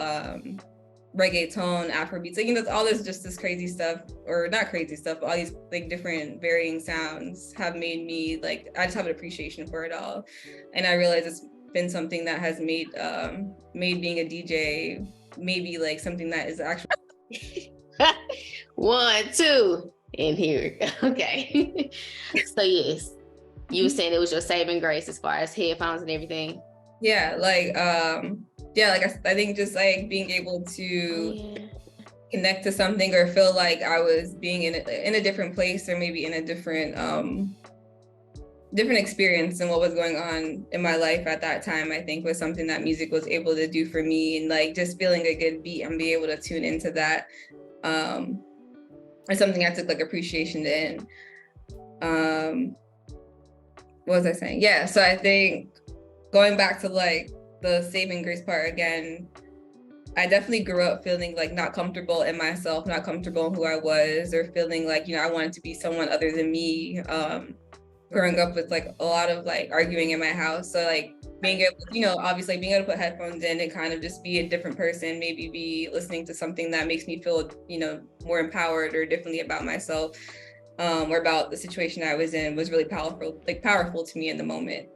reggaeton, Afrobeats, like, you know, all this just this crazy stuff, or not crazy stuff, but all these like different varying sounds have made me like, I just have an appreciation for it all. And I realize it's been something that has made being a DJ maybe like something that is actually 1, 2, and here. Okay. So yes, you were saying it was your saving grace as far as headphones and everything. I think just like being able to connect to something or feel like I was being in a different place, or maybe in a different experience than what was going on in my life at that time, I think was something that music was able to do for me. And like just feeling a good beat and be able to tune into that is something I took like appreciation in. What was I saying? Yeah, so I think going back to like the saving grace part again, I definitely grew up feeling like not comfortable in myself, not comfortable in who I was, or feeling like, you know, I wanted to be someone other than me. Growing up with like a lot of like arguing in my house. So like being able, you know, obviously being able to put headphones in and kind of just be a different person, maybe be listening to something that makes me feel, you know, more empowered or differently about myself, or about the situation I was in, was really powerful to me in the moment.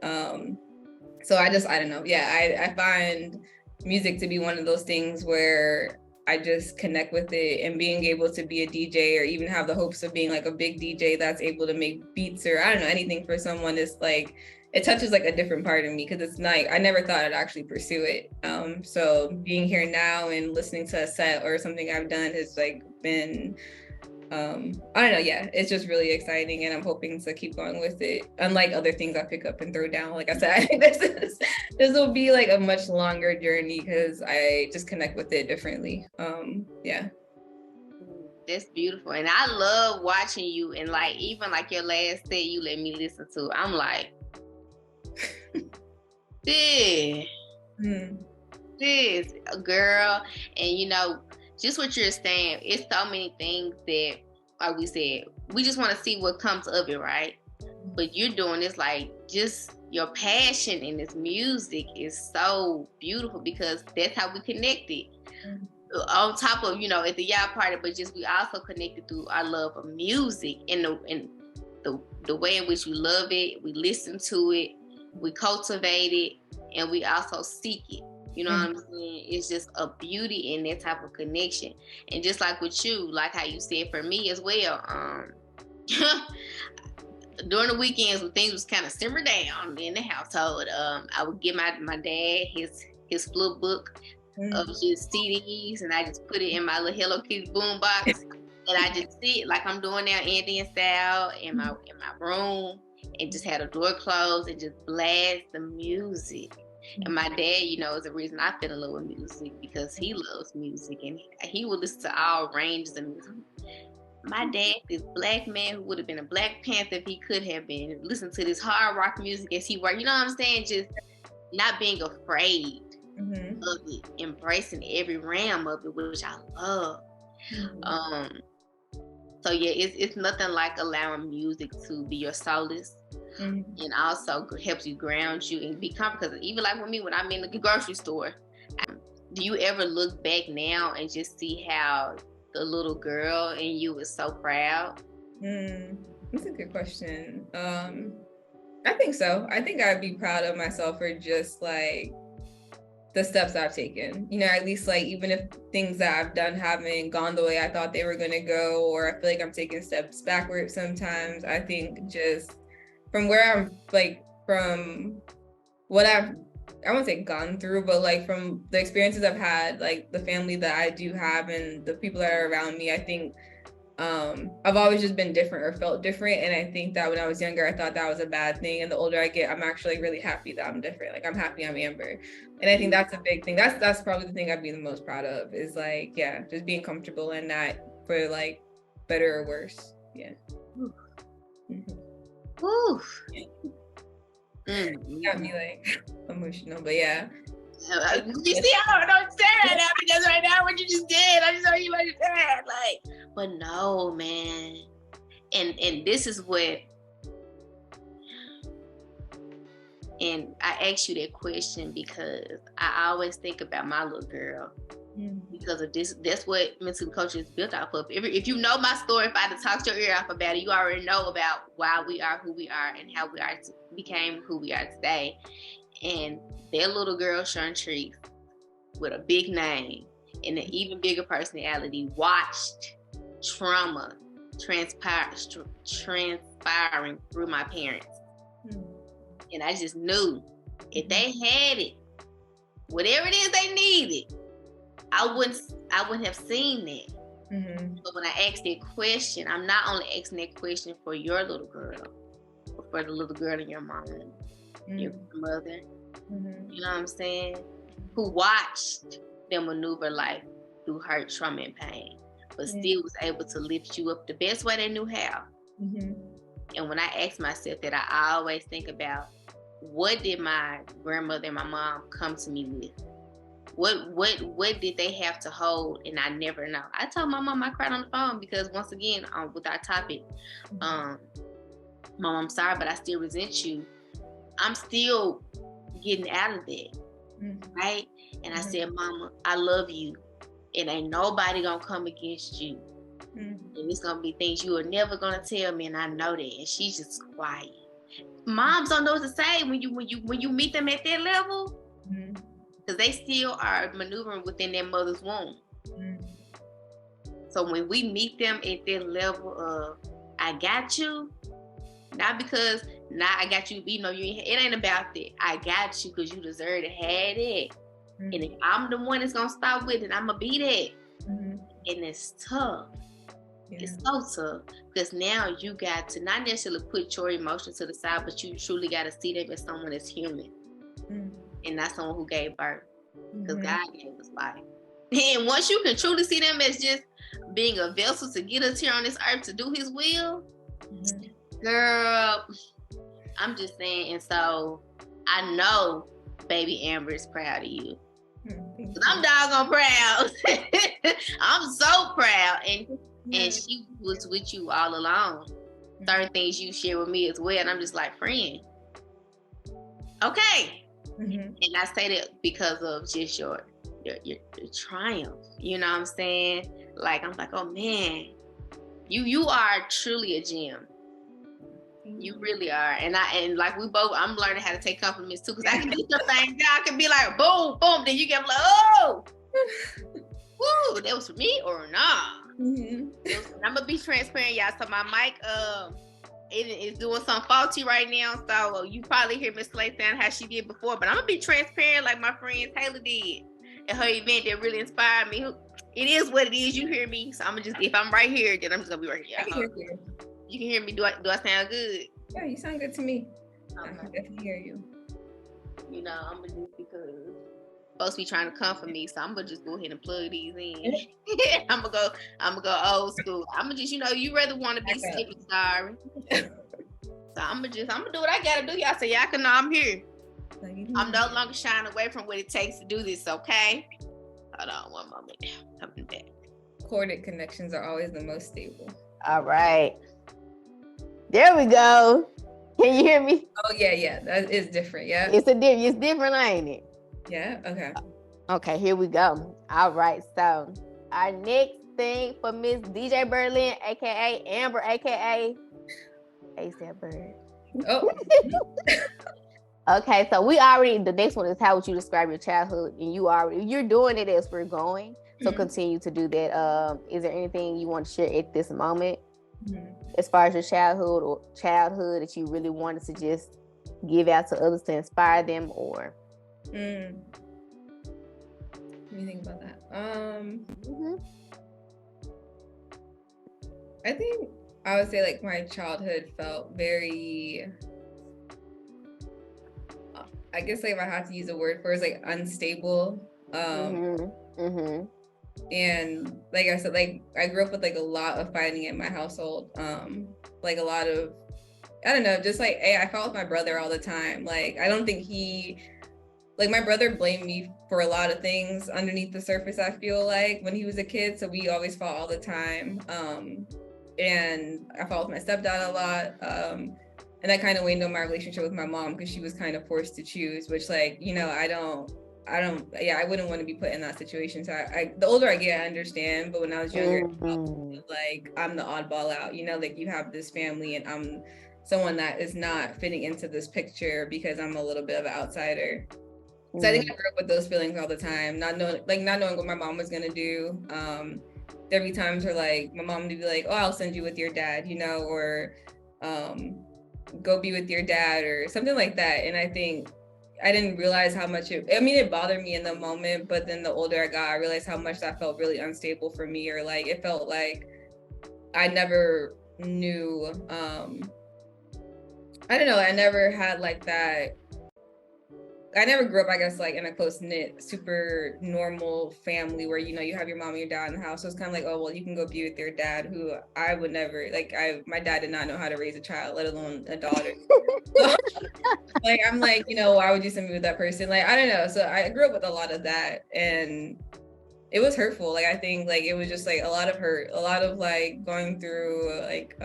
So I don't know. Yeah, I find music to be one of those things where I just connect with it, and being able to be a DJ or even have the hopes of being like a big DJ that's able to make beats or I don't know, anything for someone is like, it touches like a different part of me, because it's like, I never thought I'd actually pursue it. So being here now and listening to a set or something I've done has like been, I don't know, yeah, it's just really exciting, and I'm hoping to keep going with it. Unlike other things I pick up and throw down, like I said, I think this will be like a much longer journey because I just connect with it differently. Yeah. That's beautiful, and I love watching you. And like even like your last set you let me listen to, I'm like, this girl, and you know. Just what you're saying, it's so many things that, like we said, we just want to see what comes of it, right? But you're doing this, like, just your passion in this music is so beautiful, because that's how we connected. On top of, you know, at the y'all party, but just we also connected through our love of music and the way in which we love it, we listen to it, we cultivate it, and we also seek it. You know what I'm saying? It's just a beauty in that type of connection. And just like with you, like how you said for me as well, during the weekends when things was kind of simmer down in the household, I would get my dad his flip book of just CDs, and I just put it in my little Hello Kitty boom box, and I just sit like I'm doing now Indian style in my room, and just had the door closed and just blast the music. And my dad, you know, is the reason I fell in love with music, because he loves music and he would listen to all ranges of music. My dad, this black man who would have been a Black Panther if he could have been, listen to this hard rock music as he worked. You know what I'm saying? Just not being afraid of it, embracing every realm of it, which I love. So yeah, it's nothing like allowing music to be your solace, and also helps you ground you and be comfortable. Because even like with me, when I'm in the grocery store, do you ever look back now and just see how the little girl in you is so proud? That's a good question. I think so. I think I'd be proud of myself for just like the steps I've taken, you know, at least like even if things that I've done haven't gone the way I thought they were going to go, or I feel like I'm taking steps backwards sometimes. I think just from where I'm like, from what I won't say gone through, but like from the experiences I've had, like the family that I do have and the people that are around me, I think I've always just been different or felt different. And I think that when I was younger, I thought that was a bad thing. And the older I get, I'm actually really happy that I'm different. Like I'm happy I'm Amber. And I think that's a big thing. That's probably the thing I'd be the most proud of, is like, yeah, just being comfortable and not for like better or worse. Yeah. Oof. Got me like emotional, but yeah. You see, I don't say right now, because right now what you just did, I just know you understand. Like, but no, man. And this is what, and I asked you that question because I always think about my little girl. Because of this, that's what mental coaching is built off of. If you know my story, if I had to talk your ear off about it, you already know about why we are who we are and how we are became who we are today. And their little girl, Shantrice, with a big name and an even bigger personality, watched trauma transpiring through my parents. And I just knew if they had it, whatever it is they needed, I wouldn't have seen that. But when I asked that question, I'm not only asking that question for your little girl, but for the little girl in your mom, your mother, you know what I'm saying, who watched them maneuver life through hurt, trauma, and pain, but still was able to lift you up the best way they knew how. And when I ask myself that, I always think about, what did my grandmother and my mom come to me with? What did they have to hold? And I never know. I told my mom, I cried on the phone because, once again, with our topic, Mom, I'm sorry, but I still resent you. I'm still getting out of that, right? And I said, Mama, I love you. It ain't nobody gonna come against you. And it's gonna be things you are never gonna tell me, and I know that. And she's just quiet. Moms don't know what to say when you meet them at that level, because they still are maneuvering within their mother's womb. So when we meet them at that level of, I got you, not because I got you, you know, it ain't about that. I got you because you deserve to have it. And if I'm the one that's gonna stop with it, I'm gonna be that. And it's tough. It's so tough, because now you got to not necessarily put your emotions to the side, but you truly got to see them as someone that's human, and not someone who gave birth, because God gave us life. And once you can truly see them as just being a vessel to get us here on this earth to do His will, girl, I'm just saying. And so I know baby Amber is proud of you. Because I'm doggone proud. I'm so proud. And she was with you all along. Certain things you share with me as well. And I'm just like, friend, okay. And I say that because of just your triumph. You know what I'm saying? Like, I'm like, oh man, you are truly a gem. You really are. And like we both, I'm learning how to take compliments too, because I can do some things now. I can be like, boom, boom, then you get like, oh, woo, that was for me or nah. I'm gonna be transparent, y'all. So my mic It's doing something faulty right now. So you probably hear Miss Slay sound how she did before, but I'm gonna be transparent like my friend Taylor did at her event that really inspired me. It is what it is. You hear me, so I'm gonna just, if I'm right here, then I'm just gonna be right here. I can hear you. You can hear me. Do I sound good? Yeah, you sound good to me. Okay. I can definitely hear you. You know, I'm gonna just, because folks be trying to come for me, so I'm gonna just go ahead and plug these in. I'm gonna go old school. I'm gonna just, you rather want to be skipping sorry. So I'm gonna do what I gotta do, y'all, so y'all can know I'm here. I'm no longer shying away from what it takes to do this, okay? Hold on one moment. Coming back. Corded connections are always the most stable. All right. There we go. Can you hear me? Oh yeah. That is different, yeah. It's different, ain't it? Yeah, okay. Okay, here we go. All right, so our next thing for Miss DJ Berlinnn, aka Amber, aka ASAP Bird. Oh. Okay, so the next one is how would you describe your childhood? And you're doing it as we're going. So continue to do that. Is there anything you want to share at this moment as far as your childhood that you really wanted to just give out to others to inspire them, or? What do you think about that? I think I would say like my childhood felt very, I guess like if I had to use a word for it, it's like unstable. And like I said, like I grew up with like a lot of fighting in my household. Like a lot of, I don't know, just like, I fought with my brother all the time. Like I don't think my brother blamed me for a lot of things underneath the surface, I feel like, when he was a kid. So we always fought all the time. And I fought with my stepdad a lot. And that kind of waned on my relationship with my mom because she was kind of forced to choose, which like, I wouldn't want to be put in that situation. So the older I get, I understand. But when I was younger, like I'm the oddball out, like you have this family and I'm someone that is not fitting into this picture because I'm a little bit of an outsider. So I think I grew up with those feelings all the time, not knowing what my mom was gonna do. There'd be times where like my mom would be like, "Oh, I'll send you with your dad," or go be with your dad or something like that. And I think I didn't realize how much it bothered me in the moment, but then the older I got, I realized how much that felt really unstable for me, or like it felt like I never knew. I don't know. I never had like that. I never grew up, I guess, like in a close-knit, super normal family where, you have your mom and your dad in the house. So it's kind of like, oh, well, you can go be with your dad, who I would never, my dad did not know how to raise a child, let alone a daughter. So, like, I'm like, why would you send me with that person? Like, I don't know. So I grew up with a lot of that, and it was hurtful. Like, I think, like, it was just, like, a lot of hurt, a lot of, like, going through, like,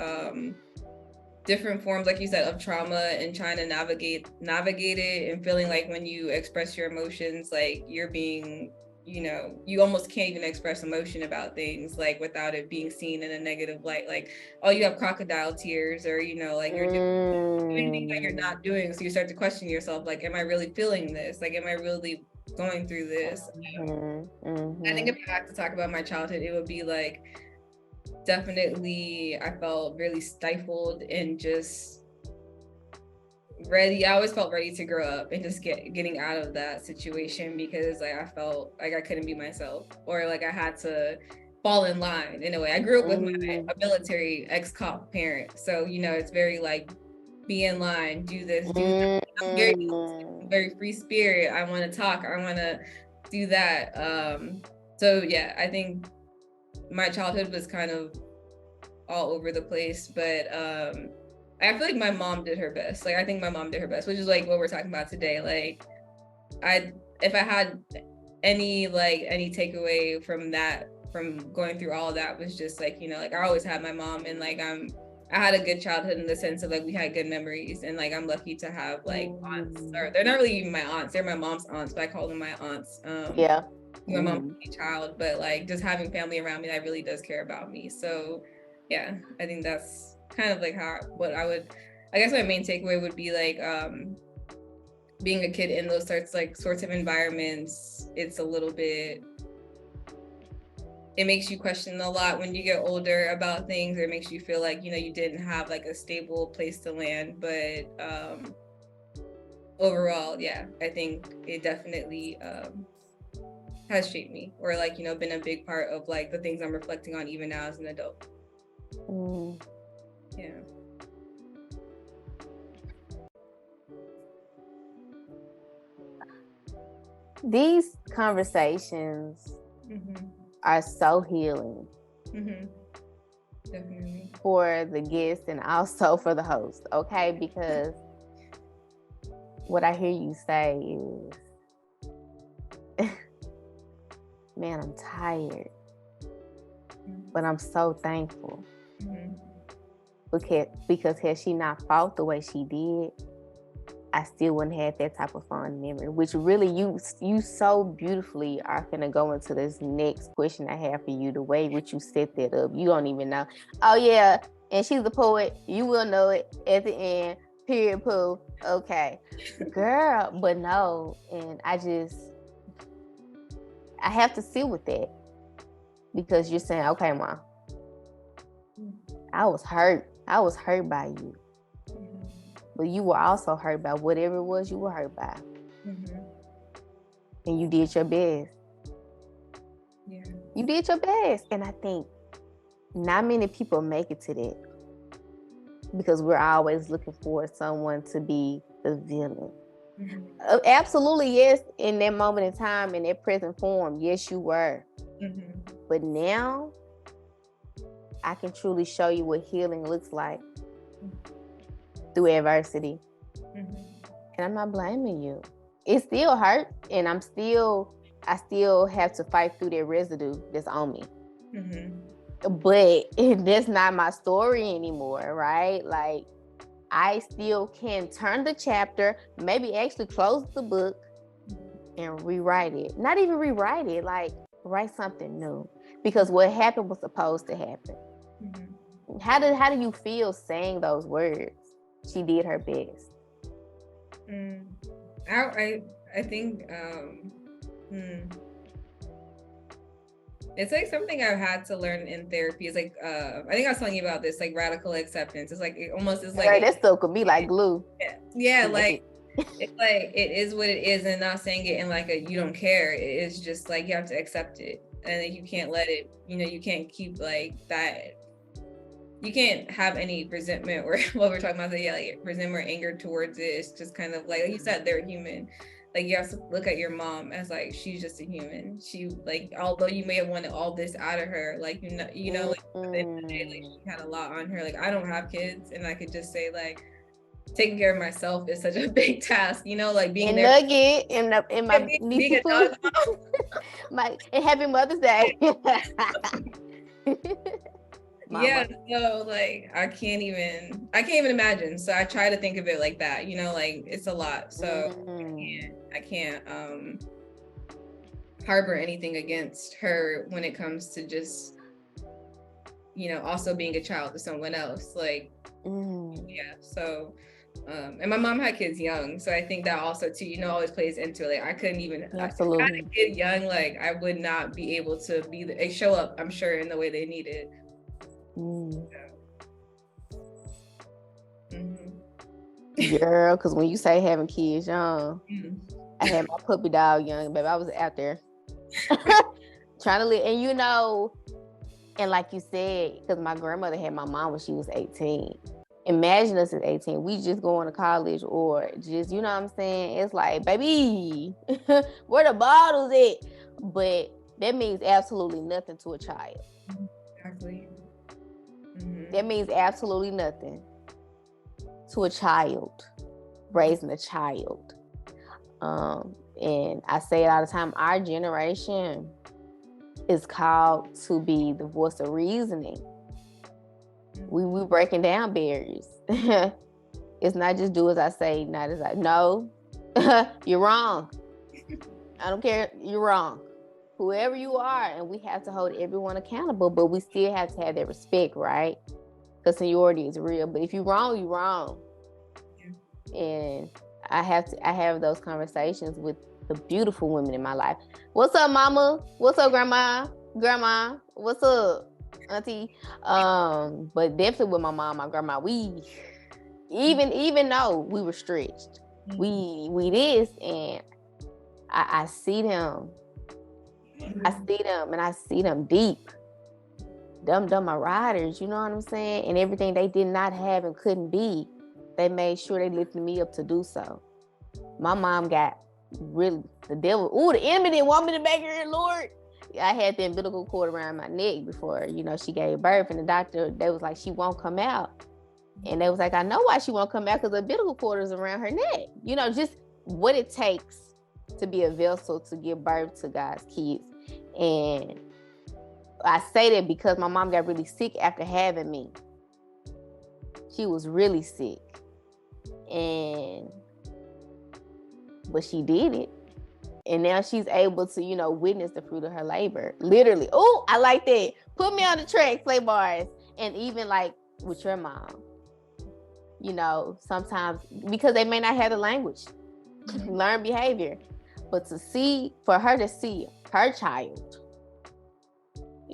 different forms, like you said, of trauma and trying to navigate it, and feeling like when you express your emotions, like you're being, you almost can't even express emotion about things, like without it being seen in a negative light, like, oh, you have crocodile tears, or like you're doing things that you're not doing. So you start to question yourself, like, am I really feeling this? Like, am I really going through this? I think if I had to talk about my childhood, it would be like, definitely I felt really stifled and just ready. I always felt ready to grow up and just getting out of that situation, because like I felt like I couldn't be myself, or like I had to fall in line in a way. I grew up with a military ex-cop parent, so it's very like, be in line, do this, do that. I'm very free spirit. I want to talk, I want to do that. So yeah, I think my childhood was kind of all over the place, but I feel like my mom did her best. Like, I think my mom did her best, which is like what we're talking about today. Like, if I had any takeaway from going through all of that, was just like, like I always had my mom, and like I had a good childhood in the sense of like we had good memories, and like I'm lucky to have like aunts, or they're not really even my aunts, they're my mom's aunts, but I call them my aunts. My mom's a child, but like just having family around me that really does care about me. So yeah, I think that's kind of like I guess my main takeaway would be like being a kid in those sorts of environments, it's a little bit, it makes you question a lot when you get older about things, or it makes you feel like, you know, you didn't have like a stable place to land. But overall, yeah, I think it definitely has shaped me, or like, you know, been a big part of like the things I'm reflecting on even now as an adult. Yeah. These conversations are so healing Definitely. for the guests and also for the host, okay? Because what I hear you say is, man, I'm tired, but I'm so thankful. Because had she not fought the way she did, I still wouldn't have that type of fond memory, which really you so beautifully are gonna go into this next question I have for you, the way which you set that up. You don't even know. Oh yeah, and she's a poet. You will know it at the end. Period, poo. Okay. Girl, but no, and I have to sit with that. Because you're saying, okay, Mom, I was hurt. I was hurt by you. But you were also hurt by whatever it was you were hurt by. And you did your best. Yeah. You did your best. And I think not many people make it to that. Because we're always looking for someone to be the villain. Absolutely, yes, in that moment in time, in that present form, yes, you were. But now, I can truly show you what healing looks like through adversity. And I'm not blaming you. It still hurt, and I still have to fight through that residue that's on me. But that's not my story anymore, right? Like, I still can turn the chapter, maybe actually close the book and rewrite it. Not even rewrite it, like write something new. Because what happened was supposed to happen. How do you feel saying those words? She did her best. I think it's like something I've had to learn in therapy. It's like I think I was telling you about this, like radical acceptance. It's like it almost is like that still could be like glue. Yeah, like it's like it is what it is, and not saying it in like a you don't care. It is just like you have to accept it, and then you can't let it. You know, you can't keep like that. You can't have any resentment or what we're talking about. So yeah, like resentment or anger towards it. It's just kind of like you said, they're human. Like you have to look at your mom as like she's just a human. She like although you may have wanted all this out of her, like like at the end of the day, like she had a lot on her. Like I don't have kids, and I could just say like taking care of myself is such a big task. Like being and there. Nugget in my being a dog mom. and Happy Mother's Day. Yeah, so like I can't even imagine. So I try to think of it like that, like it's a lot. So I can't harbor anything against her when it comes to just also being a child to someone else. Like yeah, so and my mom had kids young, so I think that also too, always plays into it. Like I couldn't even absolutely if I had a kid young, like I would not be able to show up, I'm sure, in the way they needed. Girl, because when you say having kids young, I had my puppy dog young, baby. I was out there trying to live, and and like you said, because my grandmother had my mom when she was 18. Imagine us at 18, we just going to college or just, you know what I'm saying? It's like, baby, where the bottles at? But that means absolutely nothing to a child. Exactly. That means absolutely nothing to a child, raising a child. And I say it all the time, our generation is called to be the voice of reasoning. We breaking down barriers. It's not just do as I say, not as I. No, you're wrong. I don't care. You're wrong. Whoever you are, and we have to hold everyone accountable, but we still have to have that respect, right? Because seniority is real. But if you're wrong, you're wrong. Yeah. And I have those conversations with the beautiful women in my life. What's up, mama? What's up, grandma? grandma, what's up, auntie? But definitely with my mom, my grandma, we even though we were stretched, we this, and I see them. I see them, and I see them deep. Them my riders, you know what I'm saying? And everything they did not have and couldn't be, they made sure they lifted me up to do so. My mom got really, the devil, the enemy didn't want me to make her, Lord. I had the umbilical cord around my neck before, she gave birth, and the doctor, they was like, she won't come out. And they was like, I know why she won't come out, because the umbilical cord is around her neck. Just what it takes to be a vessel to give birth to God's kids. And I say that because my mom got really sick after having me. She was really sick. But she did it. And now she's able to, witness the fruit of her labor. Literally. Oh, I like that. Put me on the track, play bars. And even like with your mom, sometimes because they may not have the language, learn behavior. But for her to see her child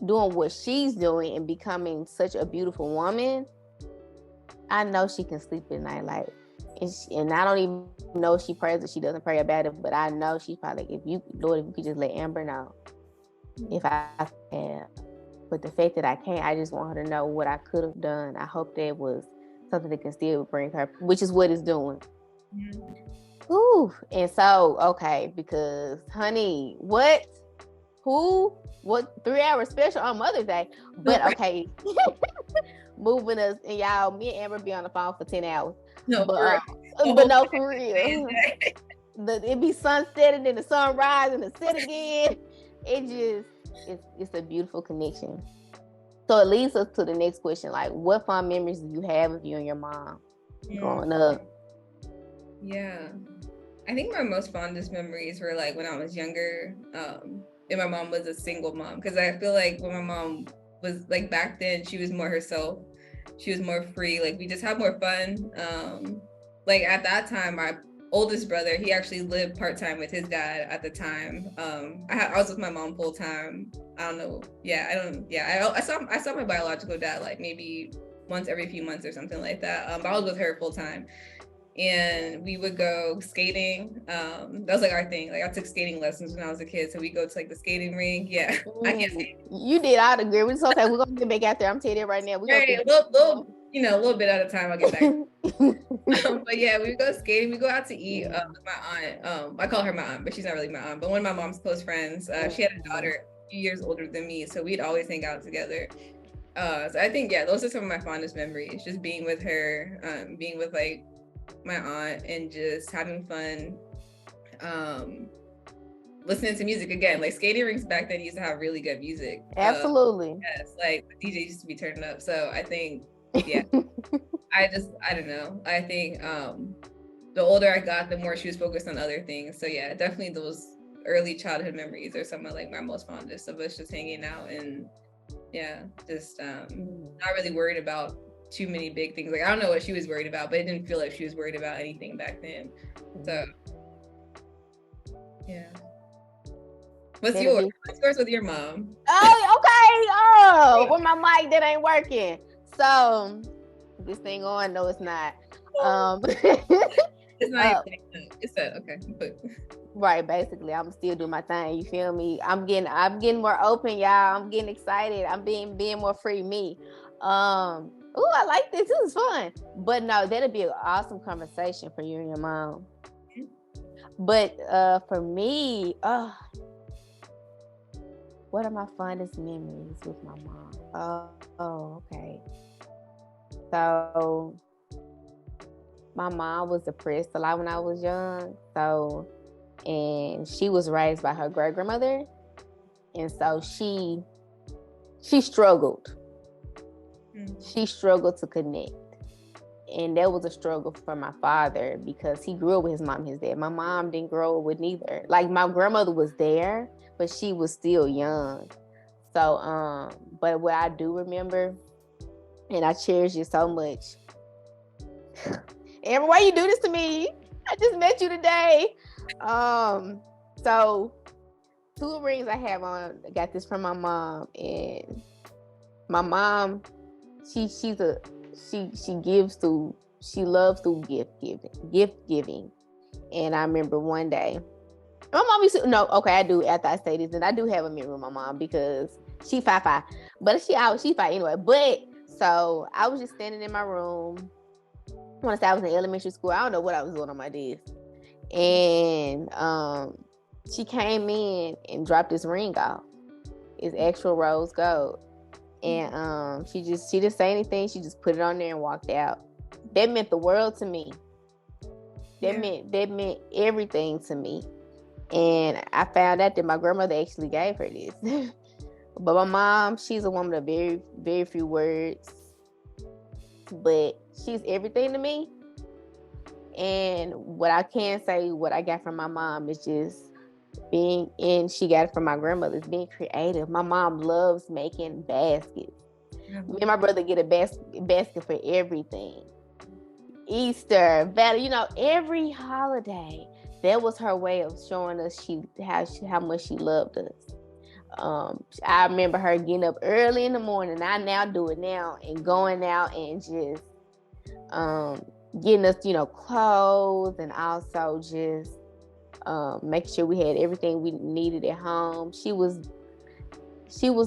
doing what she's doing and becoming such a beautiful woman, I know she can sleep at night. Like, and I don't even know if she prays or she doesn't pray about it, but I know she's probably like, Lord, if you could just let Amber know if I can. But the fact that I can't, I just want her to know what I could have done. I hope that was something that can still bring her, which is what it's doing. Mm-hmm. Ooh, and so, okay, because honey, what 3-hour special on Mother's Day, but okay. Moving us, and y'all, me and Amber be on the phone for 10 hours. No, but no, for real. It be sunset and then the sun rise and the set again. It's a beautiful connection. So it leads us to the next question. Like, what fond memories do you have of you and your mom growing up? Yeah. I think my most fondest memories were like when I was younger, and my mom was a single mom. Because I feel like when my mom was like back then, she was more herself. She was more free. Like we just had more fun. Like at that time, my oldest brother, he actually lived part-time with his dad at the time. I was with my mom full time. I don't know. I saw my biological dad like maybe once every few months or something like that. But I was with her full time. And we would go skating. That was like our thing. Like I took skating lessons when I was a kid, so we go to like the skating rink. Yeah, I can't skate. You did. I'd agree. It's okay. We're gonna get back out there. I'm telling you right now. A little bit at a time. I'll get back. But yeah, we would go skating. We go out to eat. With my aunt. I call her my aunt, but she's not really my aunt. But one of my mom's close friends. She had a daughter a few years older than me, so we'd always hang out together. So I think those are some of my fondest memories. Just being with her, being with like my aunt, and just having fun, listening to music again. Like skating rinks back then used to have really good music. Absolutely. Yes, like the DJ used to be turning up. So I think, I don't know. I think the older I got, the more she was focused on other things. So yeah, definitely those early childhood memories are some of like my most fondest of us just hanging out and just not really worried about too many big things. Like I don't know what she was worried about, but it didn't feel like she was worried about anything back then. So yeah. What's yours with your mom? Oh, okay. With my mic that ain't working. So this thing on? No, it's not. It's not. It's that okay. Right, basically, I'm still doing my thing. You feel me? I'm getting more open, y'all. I'm getting excited. I'm being more free me. I like this. This is fun. But no, that'd be an awesome conversation for you and your mom. But for me, what are my fondest memories with my mom? Okay. So my mom was depressed a lot when I was young. And she was raised by her great grandmother. And so she struggled. She struggled to connect. And that was a struggle for my father because he grew up with his mom and his dad. My mom didn't grow up with neither. Like my grandmother was there, but she was still young. So, but what I do remember, and I cherish it so much. Amber, why you do this to me? I just met you today. So two rings I have on. I got this from my mom, and my mom, she loves through gift giving. And I remember one day, my mom used to, no, okay, I do, after I say this, and I do have a memory with my mom because she 5'5", but she 5 anyway. But so I was just standing in my room. I want to say I was in elementary school. I don't know what I was doing on my desk. And she came in and dropped this ring off. It's actual rose gold. And she didn't say anything. She just put it on there and walked out. That meant the world to me. That meant everything to me. And I found out that my grandmother actually gave her this. But my mom, she's a woman of very, very few words. But she's everything to me. And what I can say, what I got from my mom is just she got it from my grandmother, is being creative. My mom loves making baskets. Me and my brother get a basket for everything. Easter, every holiday. That was her way of showing us how much she loved us. I remember her getting up early in the morning. I now do it now, and going out and just getting us, clothes, and also just making sure we had everything we needed at home. She was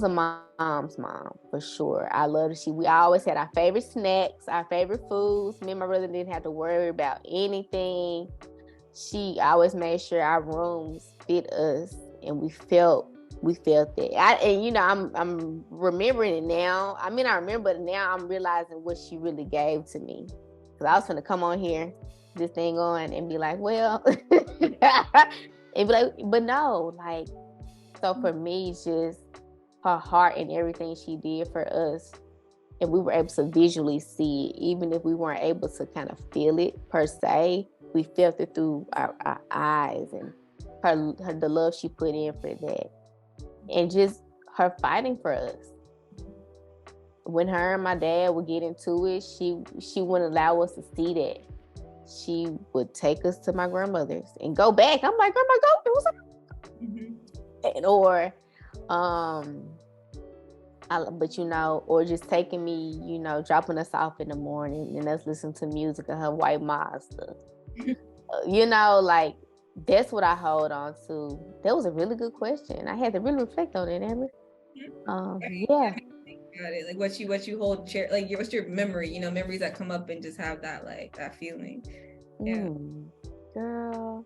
a mom's mom for sure. I loved it. We always had our favorite snacks, our favorite foods. Me and my brother didn't have to worry about anything. She always made sure our rooms fit us, and we felt that. I'm remembering it now. I mean, I remember it now. I'm realizing what she really gave to me. Because I was going to come on here, this thing on, and be like, well, and be like, but no, like, so for me, just her heart and everything she did for us, and we were able to visually see it, even if we weren't able to kind of feel it per se, we felt it through our eyes, and the love she put in for that, and just her fighting for us. When her and my dad would get into it, she wouldn't allow us to see that. She would take us to my grandmother's and go back. I'm like, Grandma, go. It was or just taking me, dropping us off in the morning and us listening to music of her white Mazda. Like, that's what I hold on to. That was a really good question. I had to really reflect on it, Amber. Yeah. Got it. Like what you hold, like what's your memory? Memories that come up and just have that, like, that feeling. Yeah. Girl,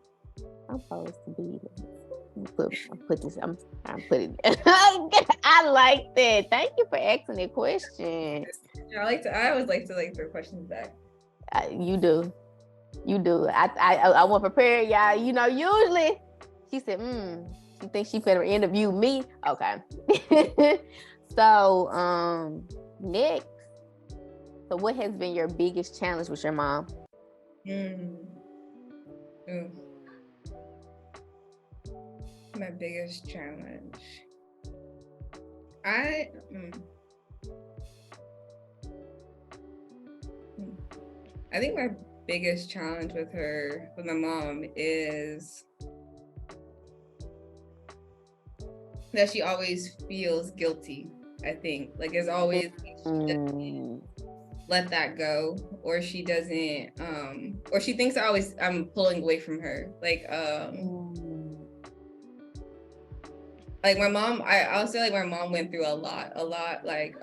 I'm supposed to be. I'm putting. I like that. Thank you for asking that question. I always like to throw questions back. You do. I want to prepare y'all. Usually she said, she thinks she better interview me. Okay. So, next. So what has been your biggest challenge with your mom? My biggest challenge. I think my biggest challenge with my mom is that she always feels guilty. I think, like, there's always, she doesn't let that go, or she doesn't, or she thinks I'm pulling away from her. Like my mom, I'll say, like, my mom went through a lot, like,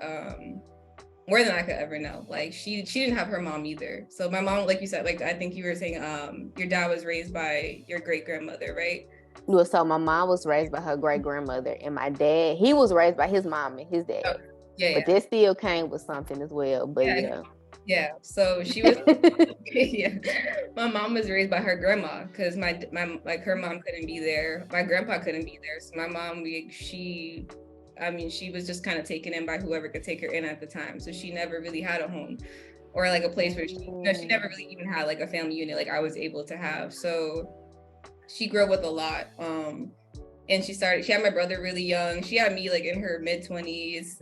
more than I could ever know. Like, she didn't have her mom either. So my mom, like you said, like, I think you were saying, your dad was raised by your great grandmother, right? Well, so my mom was raised by her great grandmother, and my dad, he was raised by his mom and his dad. Oh, yeah. But that still came with something as well. But yeah. So she was, my mom was raised by her grandma, because my her mom couldn't be there. My grandpa couldn't be there. So my mom, she was just kind of taken in by whoever could take her in at the time. So she never really had a home or like a place where she never really even had like a family unit like I was able to have. So she grew up with a lot. And she had my brother really young. She had me like in her mid-20s,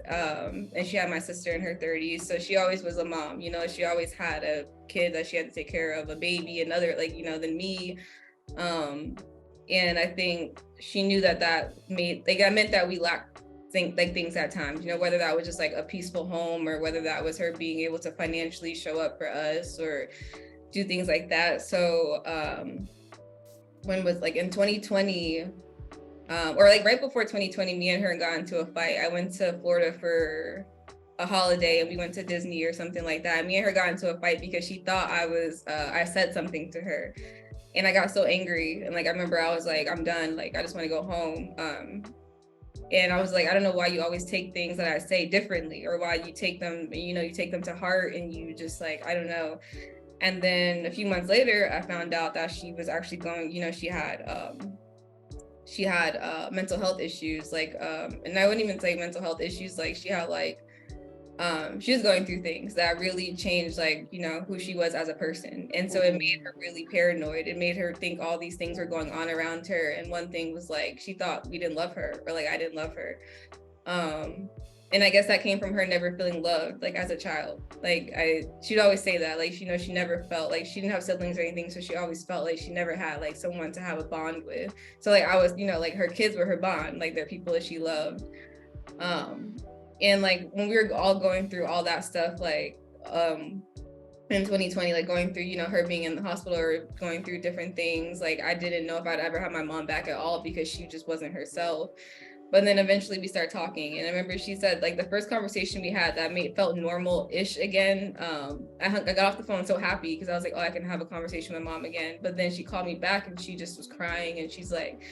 and she had my sister in her 30s. So she always was a mom, she always had a kid that she had to take care of, a baby, another, like, than me. And I think she knew that meant that we lacked things at times, you know, whether that was just like a peaceful home or whether that was her being able to financially show up for us or do things like that. So when was like in 2020, or like right before 2020, me and her got into a fight. I went to Florida for a holiday and we went to Disney or something like that. Me and her got into a fight because she thought I said something to her. And I got so angry. And like, I remember I was like, I'm done. Like, I just want to go home. And I was like, I don't know why you always take things that I say differently, or why you take them, you know, you take them to heart and you just like, I don't know. And then a few months later, I found out that she was actually going, you know, she had mental health issues, like, and I wouldn't even say mental health issues, like she had like, she was going through things that really changed, like, you know, who she was as a person. And so it made her really paranoid. It made her think all these things were going on around her. And one thing was like, she thought we didn't love her, or like I didn't love her. And I guess that came from her never feeling loved, like as a child. Like she'd always say that, like, you know, she never felt like, she didn't have siblings or anything. So she always felt like she never had like someone to have a bond with. So like I was, you know, like her kids were her bond, like they're people that she loved. And like when we were all going through all that stuff, like in 2020, like going through, you know, her being in the hospital or going through different things, like I didn't know if I'd ever have my mom back at all because she just wasn't herself. But then eventually we started talking, and I remember she said like the first conversation we had that felt normal-ish again. I got off the phone so happy because I was like, oh, I can have a conversation with mom again. But then she called me back and she just was crying, and she's like,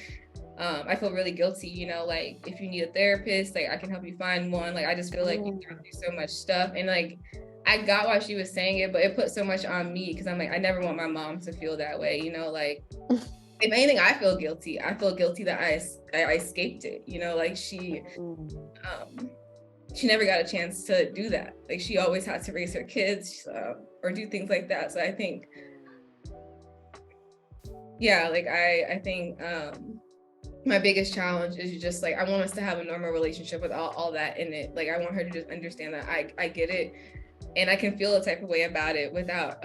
I feel really guilty, you know, like if you need a therapist, like I can help you find one. Like I just feel like you've gone through so much stuff. And like I got why she was saying it, but it put so much on me because I'm like, I never want my mom to feel that way, you know, like if anything, I feel guilty. I feel guilty that I escaped it, you know, like she never got a chance to do that. Like she always had to raise her kids or do things like that. So I think, yeah, like I think my biggest challenge is just like, I want us to have a normal relationship with all that in it. Like I want her to just understand that I get it and I can feel a type of way about it without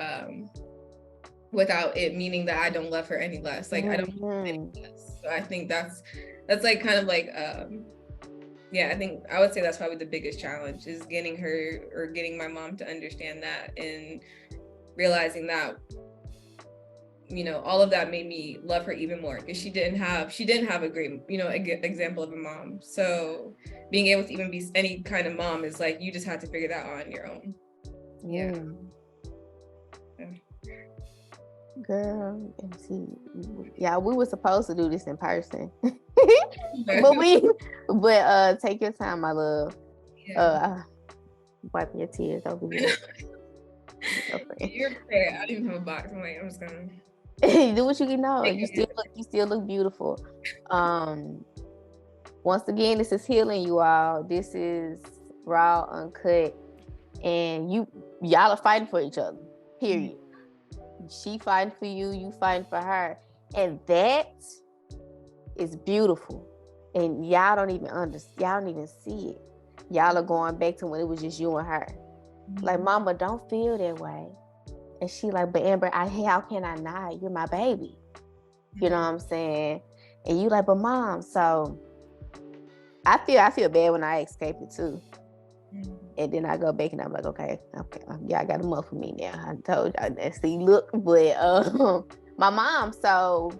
it meaning that I don't love her any less. Like I don't love her any less. So I think that's like kind of like yeah, I think I would say that's probably the biggest challenge is getting her or getting my mom to understand that and realizing that, you know, all of that made me love her even more because she didn't have a great, you know, example of a mom. So being able to even be any kind of mom is like, you just had to figure that out on your own. Yeah. Girl, see, yeah, we were supposed to do this in person, but take your time, my love. Yeah. Wipe your tears over here. You're fair. I didn't have a box. I'm like, I'm just gonna do what you can know. You still look beautiful. Once again, this is healing, you all. This is raw, uncut, and y'all are fighting for each other. Period. She fighting for you, you fighting for her, and that is beautiful. And y'all don't even see it. Y'all are going back to when it was just you and her. Like, mama, don't feel that way. And she like, but Amber, how can I not? You're my baby. You know what I'm saying? And you like, but mom, so I feel bad when I escape it too. And then I go back and I'm like, okay, yeah, I got a month for me now. I told y'all that. See, look, but my mom, so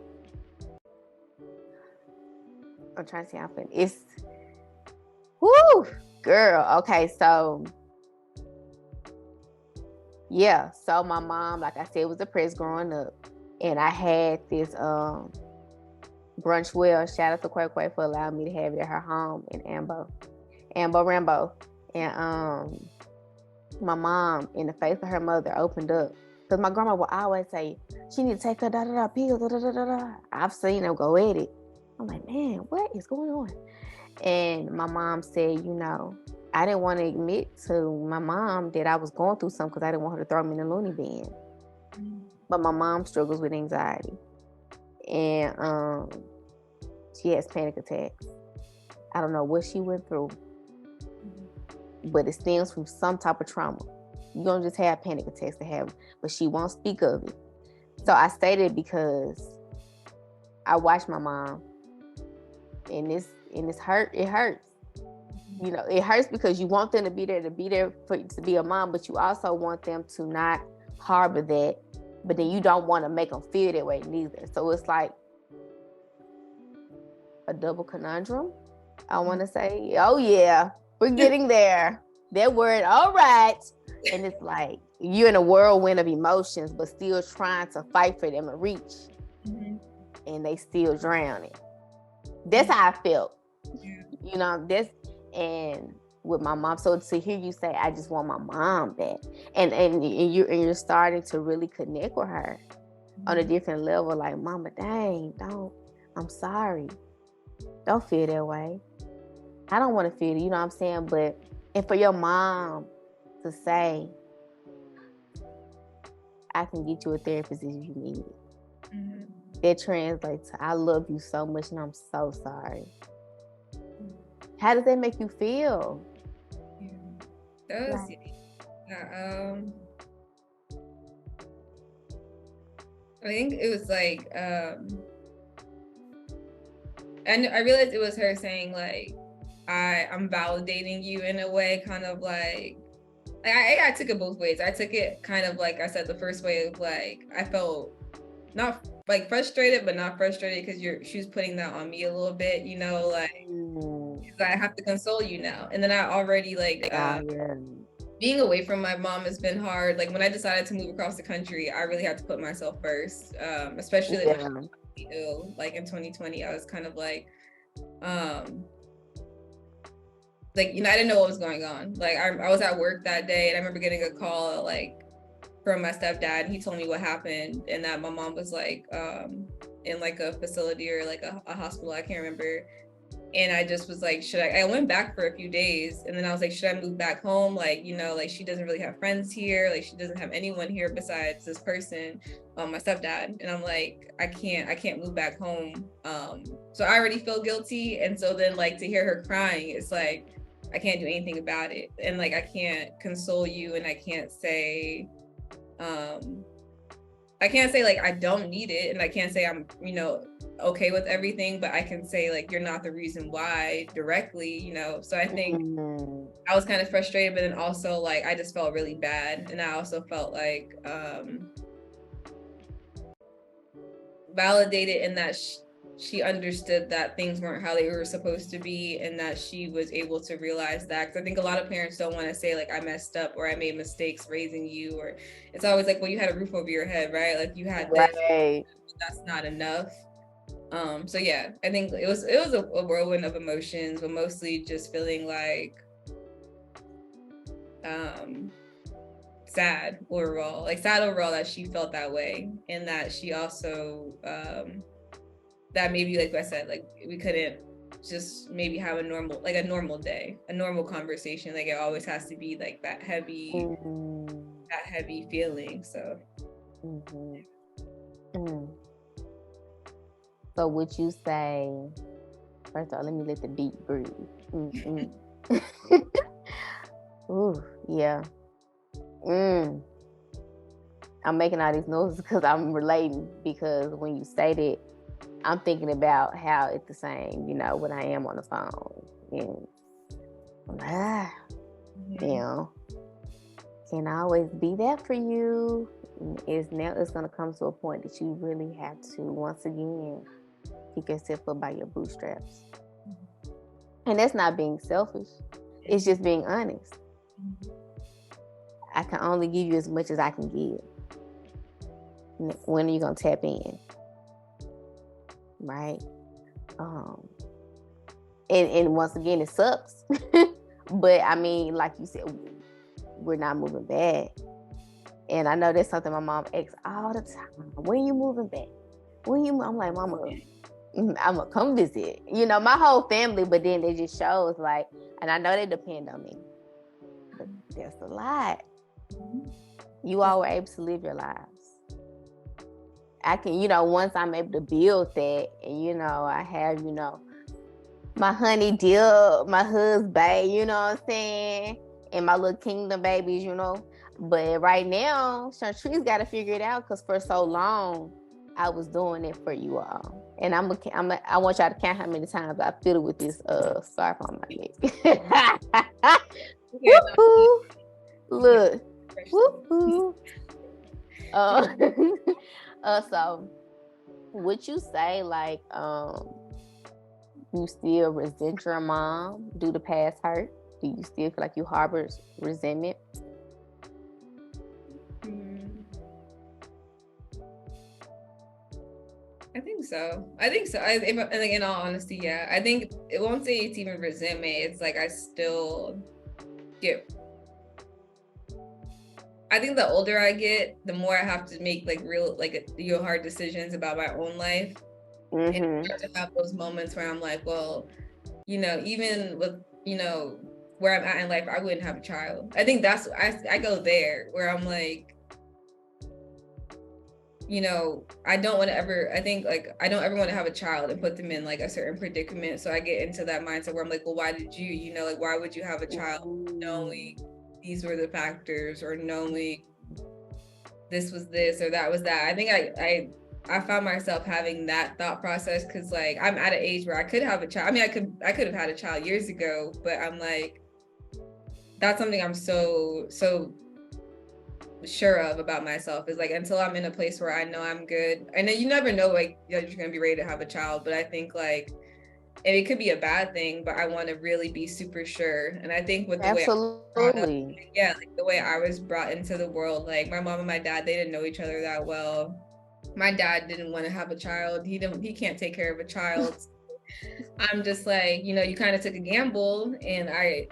I'm trying to see how I'm feeling. It's whoo, girl. Okay, so yeah, so my mom, like I said, was depressed growing up, and I had this brunch well. Shout out to Quay Quay for allowing me to have it at her home in Ambo Rambo. And my mom, in the face of her mother, opened up. Because my grandma would always say, she need to take her pills, I've seen them go at it. I'm like, man, what is going on? And my mom said, you know, I didn't want to admit to my mom that I was going through something because I didn't want her to throw me in the loony bin. But my mom struggles with anxiety. And she has panic attacks. I don't know what she went through, but it stems from some type of trauma. You don't just have panic attacks to have, but she won't speak of it. So I stated because I watch my mom, and it's hurt. It hurts. You know, it hurts because you want them to be there to be a mom, but you also want them to not harbor that. But then you don't want to make them feel that way neither. So it's like a double conundrum. I want to say, oh yeah, we're getting there. That word, all right. And it's like you're in a whirlwind of emotions, but still trying to fight for them to reach. Mm-hmm. And they still drowning. That's how I felt. Yeah. You know, and with my mom. So to hear you say, I just want my mom back. And you're starting to really connect with her on a different level. Like, mama, dang, I'm sorry. Don't feel that way. I don't want to feel it, you know what I'm saying? But, and for your mom to say, I can get you a therapist if you need it. Mm-hmm. That translates to, I love you so much and I'm so sorry. How does that make you feel? I think it was like, and I realized it was her saying like, I'm validating you in a way, kind of like I took it both ways. I took it kind of like I said, the first way of like, I felt not like frustrated, but not frustrated because she was putting that on me a little bit, you know, like, I have to console you now. And then I already like, being away from my mom has been hard. Like when I decided to move across the country, I really had to put myself first, especially like, when I was ill. Like in 2020, I was kind of like, you know, I didn't know what was going on. Like I was at work that day and I remember getting a call like from my stepdad, and he told me what happened and that my mom was like in like a facility or like a hospital, I can't remember. And I just was like, I went back for a few days and then I was like, should I move back home? Like, you know, like she doesn't really have friends here. Like she doesn't have anyone here besides this person, my stepdad. And I'm like, I can't move back home. So I already feel guilty. And so then like to hear her crying, it's like, I can't do anything about it. And like, I can't console you and I can't say like, I don't need it. And I can't say I'm, you know, okay with everything, but I can say like, you're not the reason why directly, you know? So I think I was kind of frustrated, but then also like, I just felt really bad. And I also felt like validated in that she understood that things weren't how they were supposed to be and that she was able to realize that. Because I think a lot of parents don't want to say like, I messed up or I made mistakes raising you, or it's always like, well, you had a roof over your head, right? Like you had this, that's not enough. So yeah, I think it was a whirlwind of emotions, but mostly just feeling like sad overall that she felt that way, and that she also that maybe, like I said, like we couldn't just maybe have a normal day, a normal conversation. Like it always has to be like that heavy feeling. So So would you say, first of all, let me let the beat breathe. Ooh, yeah. I'm making all these noises because I'm relating, because when you say that, I'm thinking about how it's the same, you know, when I am on the phone. And you know, can I always be that for you? It's going to come to a point that you really have to, once again, pick yourself up by your bootstraps. And that's not being selfish. It's just being honest. I can only give you as much as I can give. When are you going to tap in? Right? And once again, it sucks. But I mean, like you said, we're not moving back. And I know that's something my mom asks all the time. When you moving back? I'm like, Mama, I'm gonna come visit. You know, my whole family, but then it just shows like, and I know they depend on me, but that's a lot. You all were able to live your lives. I can, you know, once I'm able to build that, and you know, I have, you know, my honey dip, my husband, you know what I'm saying, and my little kingdom babies, you know. But right now, Chantrice got to figure it out, because for so long, I was doing it for you all. And I want y'all to count how many times I fiddled with this scarf on my neck. Woo-hoo. Look. Woo-hoo. So would you say like you still resent your mom due to past hurt? Do you still feel like you harbor resentment? I think so. I think in all honesty, yeah. I think it won't say it's even resentment. It's like I still get. I think the older I get, the more I have to make like real, like hard decisions about my own life. Mm-hmm. And I start to have those moments where I'm like, well, even with, where I'm at in life, I wouldn't have a child. I think I go there where I'm like, I don't ever want to have a child and put them in like a certain predicament. So I get into that mindset where I'm like, well, why did you, why would you have a child knowing these were the factors, or knowing this was this or that was that? I think I found myself having that thought process because like I'm at an age where I could have a child. I mean, I could have had a child years ago, but I'm like, that's something I'm so sure of about myself, is like until I'm in a place where I know I'm good. And then you never know like you're gonna be ready to have a child, but I think like, and it could be a bad thing, but I want to really be super sure. And I think with the way the way I was brought into the world, like my mom and my dad, they didn't know each other that well. My dad didn't want to have a child. He can't take care of a child. I'm just like, you kind of took a gamble, and I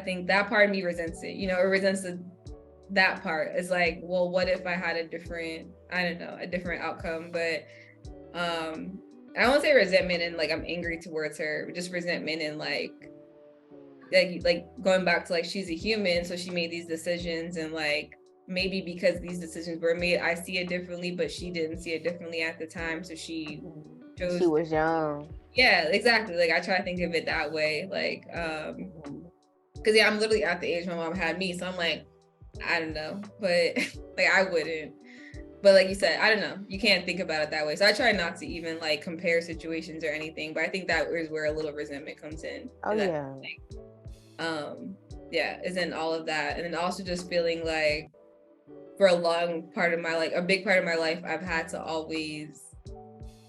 think that part of me resents it. It resents that part. Is like, well, what if I had a different outcome? But I won't say resentment and like I'm angry towards her, but just resentment and like going back to like she's a human, so she made these decisions, and like maybe because these decisions were made, I see it differently, but she didn't see it differently at the time, so she chose. She was young. Yeah, exactly. Like I try to think of it that way, like because I'm literally at the age my mom had me, so I'm like, I don't know, but like I wouldn't. But like you said, I don't know. You can't think about it that way. So I try not to even like compare situations or anything. But I think that is where a little resentment comes in. Oh yeah. Isn't all of that, and then also just feeling like for a big part of my life, I've had to always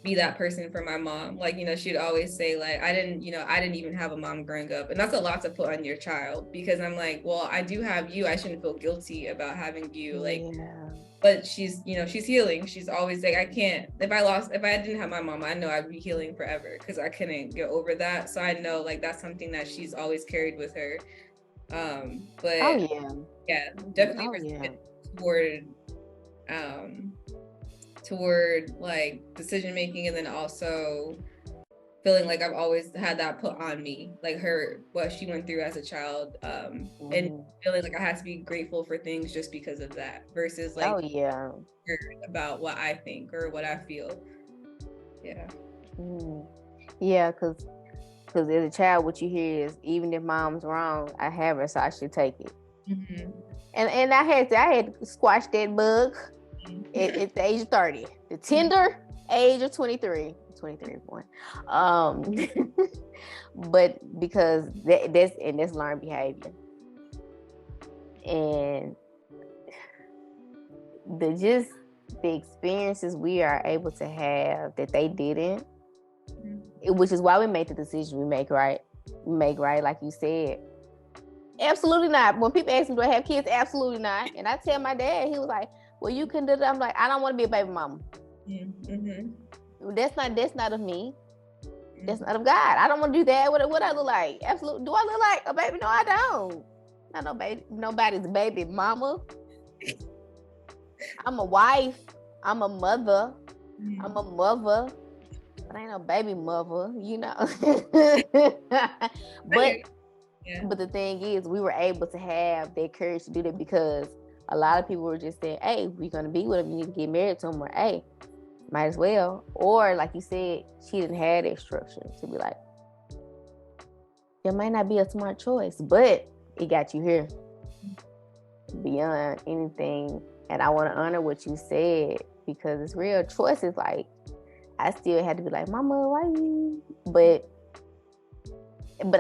be that person for my mom. Like, she'd always say like, I didn't even have a mom growing up. And that's a lot to put on your child, because I'm like, well, I do have you. I shouldn't feel guilty about having you. Like, but she's healing. She's always like, I can't, if I didn't have my mom, I know I'd be healing forever, because I couldn't get over that. So I know like that's something that she's always carried with her. But definitely toward like decision making, and then also feeling like I've always had that put on me, like what she went through as a child, and feeling like I had to be grateful for things just because of that, versus like about what I think or what I feel. Because as a child, what you hear is, even if mom's wrong, I have her, so I should take it. And I had to squash that bug at the age of 30, the tender age of 23 born. But because that's learned behavior, and the experiences we are able to have that they didn't, which is why we make the decision we make, right? Like you said. Absolutely not. When people ask me, do I have kids? Absolutely not. And I tell my dad, he was like, well, you can do that. I'm like, I don't want to be a baby mama. That's not of me. That's not of God. I don't want to do that. What I look like? Absolutely. Do I look like a baby? No, I don't. Not no baby. Nobody's baby mama. I'm a wife. I'm a mother. But I ain't no baby mother, But the thing is, we were able to have that courage to do that, because a lot of people were just saying, hey, we're going to be with him. You need to get married to him, or hey, might as well. Or like you said, she didn't have that structure to be like, it might not be a smart choice, but it got you here beyond anything. And I want to honor what you said. because it's real choices. Like, I still had to be like, Mama, why you? But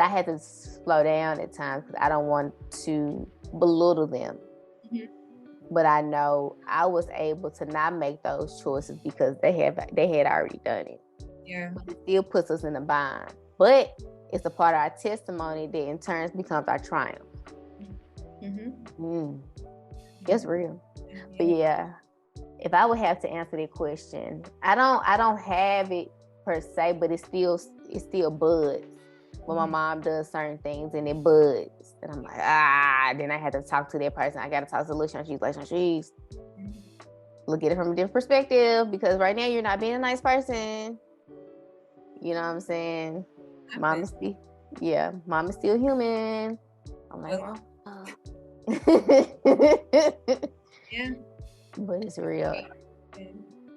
I had to slow down at times because I don't want to belittle them. Mm-hmm. But I know I was able to not make those choices because they had already done it. Yeah. But it still puts us in a bind. But it's a part of our testimony that in turn becomes our triumph. Mm-hmm. It's real. Mm-hmm. But yeah, if I would have to answer that question, I don't have it per se, but it still buds when my mom does certain things, and it buds, and I'm like, then I have to talk to that person. I got to talk to she's look at it from a different perspective, because right now you're not being a nice person. You know what I'm saying? Mom is still human. I'm like, yeah. But it's real.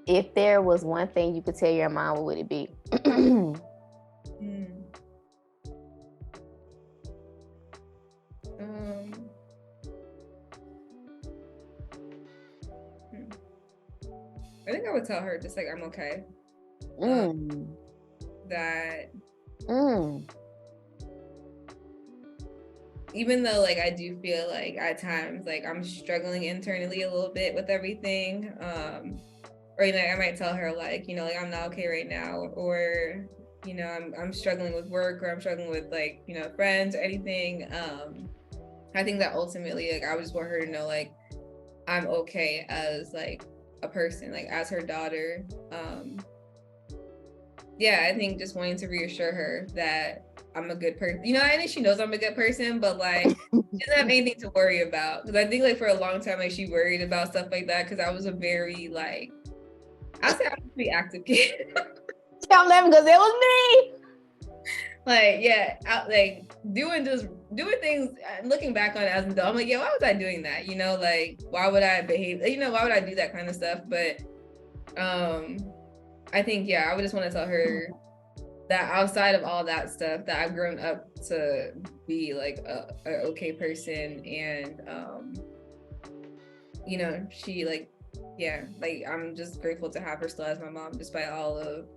If there was one thing you could tell your mom, what would it be? I think I would tell her just like, I'm okay. That even though like I do feel like at times like I'm struggling internally a little bit with everything, or you know, I might tell her like, you know, like I'm not okay right now, or you know, I'm struggling with work, or I'm struggling with like, you know, friends or anything. I think that ultimately like I would just want her to know like I'm okay as like a person, like as her daughter. I think just wanting to reassure her that I'm a good person. You know, I think she knows I'm a good person, but like she doesn't have anything to worry about. Because I think like for a long time, like she worried about stuff like that. Because I was a very like, I'd say I was a pretty active kid. I'm laughing because it was me. Like, like doing things, looking back on it as an adult, I'm like, why was I doing that? You know, like, why would I behave? You know, why would I do that kind of stuff? But I think, I would just want to tell her that outside of all that stuff, that I've grown up to be like a okay person, and you know, she like, like I'm just grateful to have her still as my mom, despite all of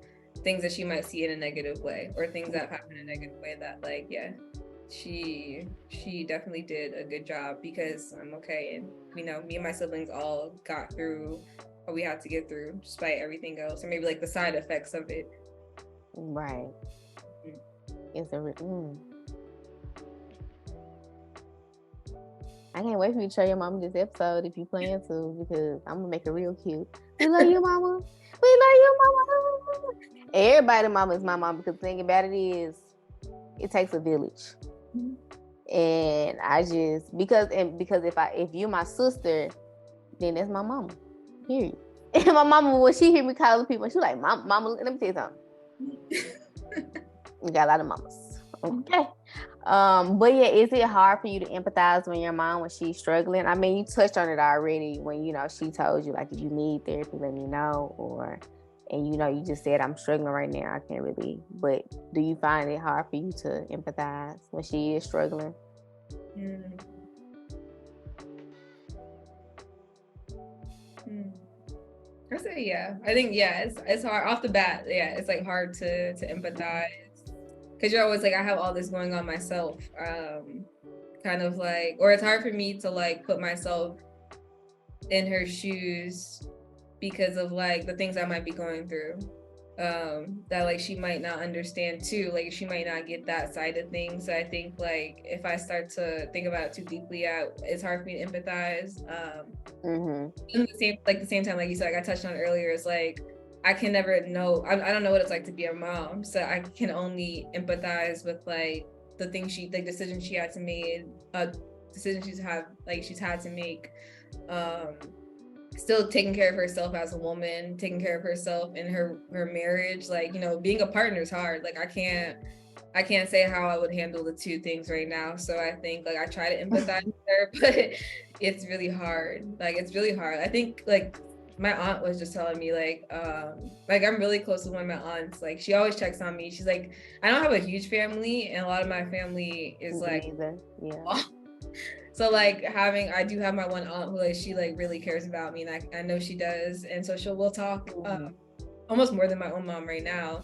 things that she might see in a negative way, or things that happen in a negative way, that like, she definitely did a good job, because I'm okay. And you know, me and my siblings all got through what we had to get through, despite everything else, or maybe like the side effects of it. Right. It's a I can't wait for you to show your mama this episode if you plan to, because I'm gonna make it real cute. We love you, mama. We love you, mama. Everybody mama is my mom, because the thing about it is, it takes a village. And I just because if you're my sister, then that's my mama. Period. And my mama, when she hear me calling people, she like, mama, let me tell you something. We got a lot of mamas. Okay. But is it hard for you to empathize when your mom, when she's struggling? I mean, you touched on it already when, you know, she told you like, if you need therapy, let me know, and you know, you just said, I'm struggling right now, I can't really, but do you find it hard for you to empathize when she is struggling? I say I think it's hard off the bat. It's like hard to empathize, because you're always like, I have all this going on myself, kind of like, or it's hard for me to like put myself in her shoes because of like the things I might be going through, that like she might not understand too, like she might not get that side of things. So I think like if I start to think about it too deeply, it's hard for me to empathize. In the same time, like you said, like I touched on earlier, it's like I can never know, I don't know what it's like to be a mom, so I can only empathize with like the things decisions she had to make, decisions she's had to make, still taking care of herself as a woman, taking care of herself in her marriage. Like, you know, being a partner is hard. Like I can't say how I would handle the two things right now. So I think like I try to empathize with her, but it's really hard. Like it's really hard. I think like my aunt was just telling me like I'm really close with one of my aunts. Like she always checks on me. She's like, I don't have a huge family, and a lot of my family is like So like I do have my one aunt who like she like really cares about me, and I know she does, and so we'll talk almost more than my own mom right now.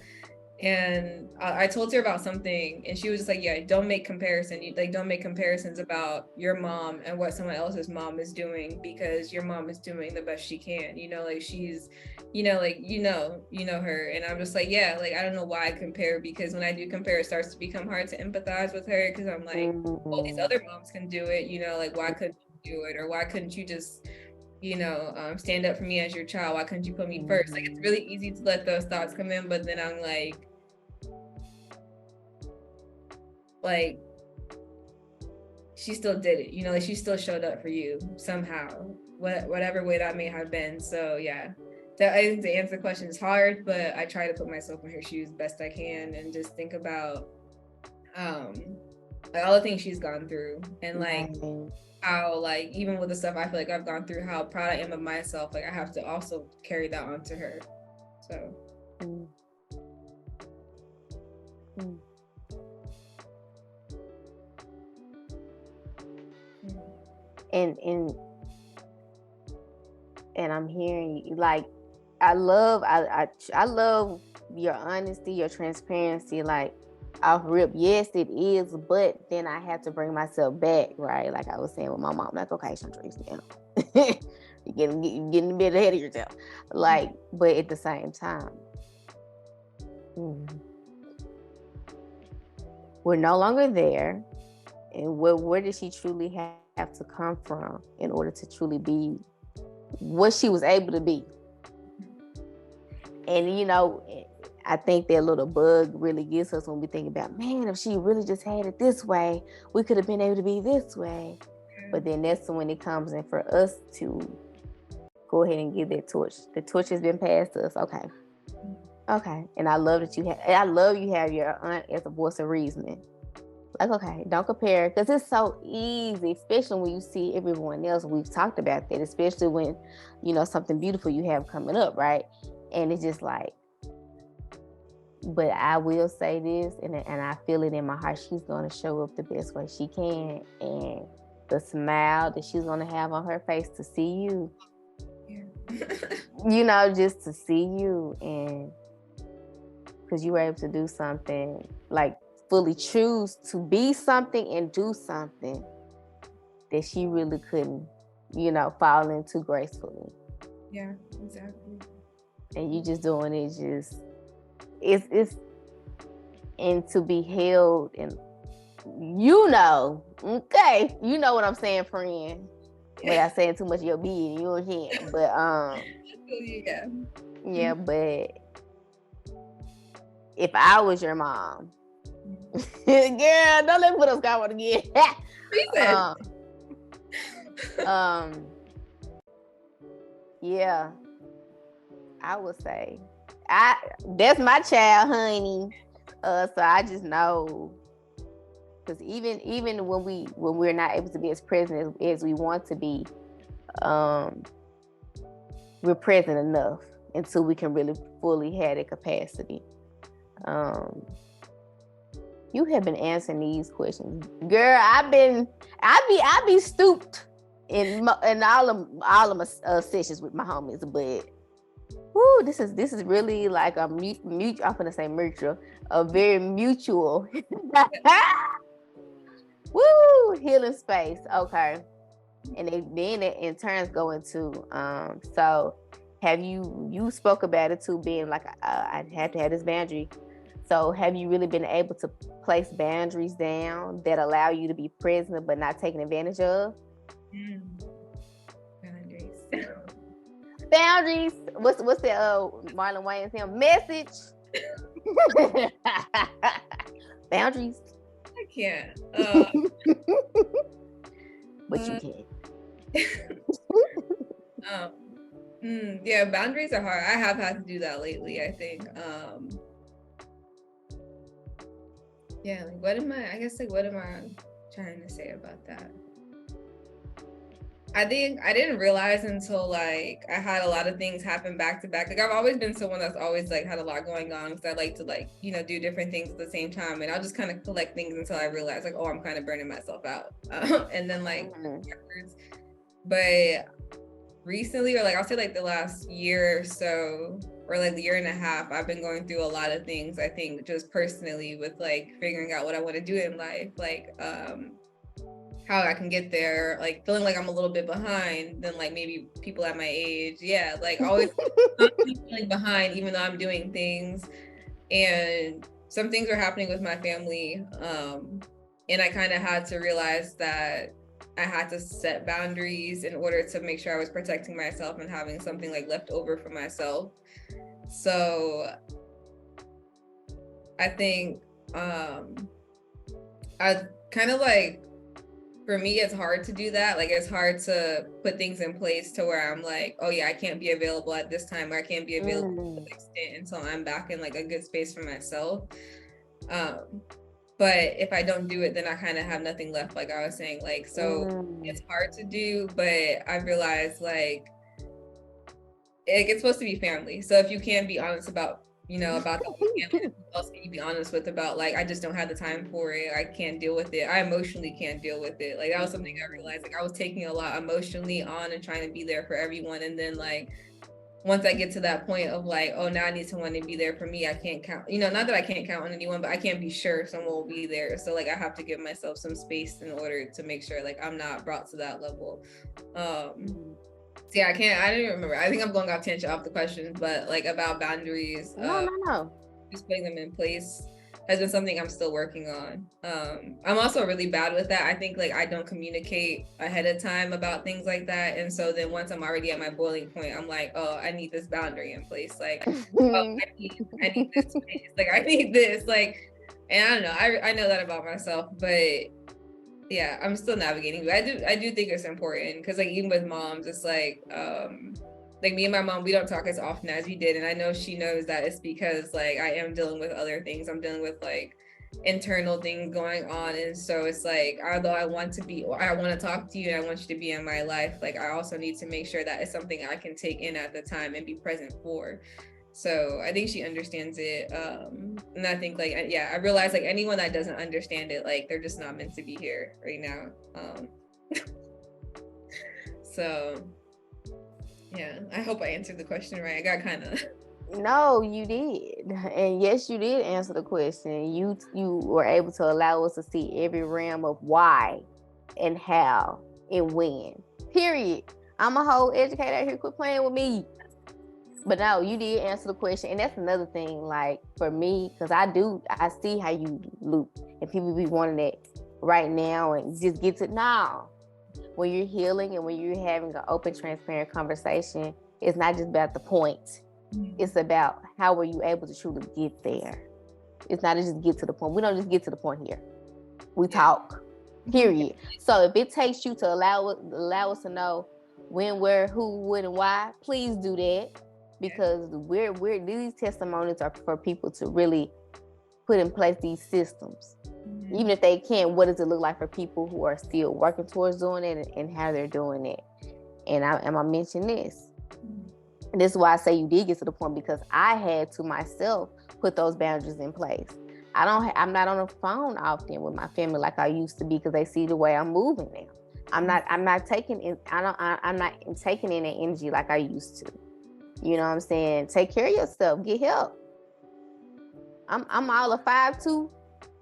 And I told her about something, and she was just like, yeah, don't make don't make comparisons about your mom and what someone else's mom is doing, because your mom is doing the best she can, like she's, like, her. And I'm just like, yeah, like, I don't know why I compare, because when I do compare, it starts to become hard to empathize with her, because I'm like, all these other moms can do it, like, why couldn't you do it? Or why couldn't you just stand up for me as your child? Why couldn't you put me first? Like, it's really easy to let those thoughts come in, but then I'm like she still did it, like she still showed up for you somehow, whatever way that may have been. So yeah, I think to answer the question is hard, but I try to put myself in her shoes best I can, and just think about like all the things she's gone through, and like how, like, even with the stuff I feel like I've gone through, how proud I am of myself. Like, I have to also carry that on to her. So and I'm hearing you. Like, I love your honesty, your transparency. Like, off rip, yes, it is, but then I have to bring myself back, right? Like I was saying with my mom, like, okay, Chantrice, you're getting a bit ahead of yourself. Like, but at the same time, we're no longer there. And where did she truly have to come from in order to truly be what she was able to be? And I think that little bug really gets us when we think about, man, if she really just had it this way, we could have been able to be this way. But then that's when it comes in for us to go ahead and give that torch. The torch has been passed to us. Okay. And I love that you have your aunt as a voice of reasoning. Like, okay, don't compare, because it's so easy, especially when you see everyone else. We've talked about that, especially when, something beautiful you have coming up, right? And it's just like, but I will say this, and I feel it in my heart, she's going to show up the best way she can. And the smile that she's going to have on her face to see you, just to see you, and because you were able to do something, like fully choose to be something and do something that she really couldn't, fall into gracefully. Yeah, exactly. And you just doing it, it's and to be held, and okay, you know what I'm saying, friend. Without saying too much of your being, you can't. But yeah, but if I was your mom, girl, don't let me put us going again. Yeah, I would say that's my child, honey. So I just know, because even when we're not able to be as present as we want to be, we're present enough until we can really fully have the capacity. You have been answering these questions, girl. I be stooped in all of my sessions with my homies, but woo, this is really like a mutual. I'm gonna say mutual, a very mutual. Woo, healing space. Okay, and then it in turns go into So, have you spoke about it too, being like I have to have this boundary. So have you really been able to place boundaries down that allow you to be present but not taken advantage of? Boundaries. What's the Marlon Wayne's hymn? Message. Boundaries. I can't. But you can. Yeah, boundaries are hard. I have had to do that lately, I think. Yeah, like what am I trying to say about that? I think I didn't realize until like I had a lot of things happen back to back. Like I've always been someone that's always like had a lot going on because I like to like, you know, do different things at the same time. And I'll just kind of collect things until I realize like, oh, I'm kind of burning myself out. And then like, but recently, or like I'll say like the last year or so, or like the year and a half, I've been going through a lot of things, I think, just personally with like figuring out what I want to do in life, like how I can get there, like feeling like I'm a little bit behind than like maybe people at my age. Yeah, like always feeling behind even though I'm doing things. And some things were happening with my family. And I kind of had to realize that I had to set boundaries in order to make sure I was protecting myself and having something like left over for myself. So I think I kind of like, for me, it's hard to do that. Like it's hard to put things in place to where I'm like, oh yeah, I can't be available at this time, or I can't be available to the extent until I'm back in like a good space for myself. But if I don't do it, then I kind of have nothing left, like I was saying. Like, so it's hard to do, but I realized like it's supposed to be family. So if you can be honest about, you know, about that, who else can you be honest with about like, I just don't have the time for it. I can't deal with it. I emotionally can't deal with it. Like that was something I realized, like I was taking a lot emotionally on and trying to be there for everyone. And then like, once I get to that point of like, oh, now I need someone to be there for me, I can't count, you know, not that I can't count on anyone, but I can't be sure someone will be there. So like, I have to give myself some space in order to make sure like I'm not brought to that level. So yeah, I don't even remember. I think I'm going off tangent off the questions, but like about boundaries, No. just putting them in place has been something I'm still working on. I'm also really bad with that. I think like I don't communicate ahead of time about things like that. And so then once I'm already at my boiling point, I'm like, oh, I need this boundary in place. Like, oh, I need this space. Like, I need this. Like, and I don't know. I know that about myself, but yeah, I'm still navigating. But I do think it's important because like even with moms, it's like me and my mom, we don't talk as often as we did, and I know she knows that it's because like I am dealing with other things. I'm dealing with like internal things going on, and so it's like although I want to talk to you and I want you to be in my life, like I also need to make sure that it's something I can take in at the time and be present for. So I think she understands it. And I think like, yeah, I realize like anyone that doesn't understand it, like they're just not meant to be here right now. So yeah, I hope I answered the question right. I got kind of... No, you did. And yes, you did answer the question. You were able to allow us to see every realm of why and how and when. Period. I'm a whole educator out here. Quit playing with me. But no, you did answer the question. And that's another thing, like for me, because I see how you loop and people be wanting it right now and just get to now. When you're healing and when you're having an open, transparent conversation, it's not just about the point. It's about how were you able to truly get there. It's not to just get to the point. We don't just get to the point here. We talk, period. So if it takes you to allow us to know when, where, who, when, and why, please do that. Because these testimonies are for people to really put in place these systems. Even if they can't, what does it look like for people who are still working towards doing it and how they're doing it? And I mention this. And this is why I say you did get to the point, because I had to myself put those boundaries in place. I'm not on the phone often with my family like I used to be because they see the way I'm moving now. I'm not taking in the energy like I used to. You know what I'm saying? Take care of yourself. Get help. I'm all of 5'2",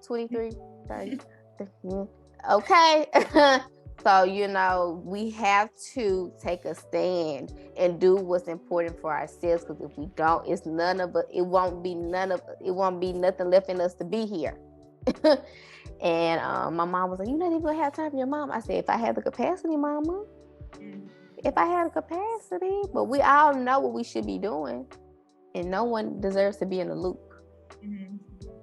23, 30. Okay. So, you know, we have to take a stand and do what's important for ourselves, because if we don't, it won't be nothing left in us to be here. And my mom was like, you're not even gonna have time for your mom. I said, if I had the capacity, mama. If I had a capacity, but we all know what we should be doing, and no one deserves to be in the loop.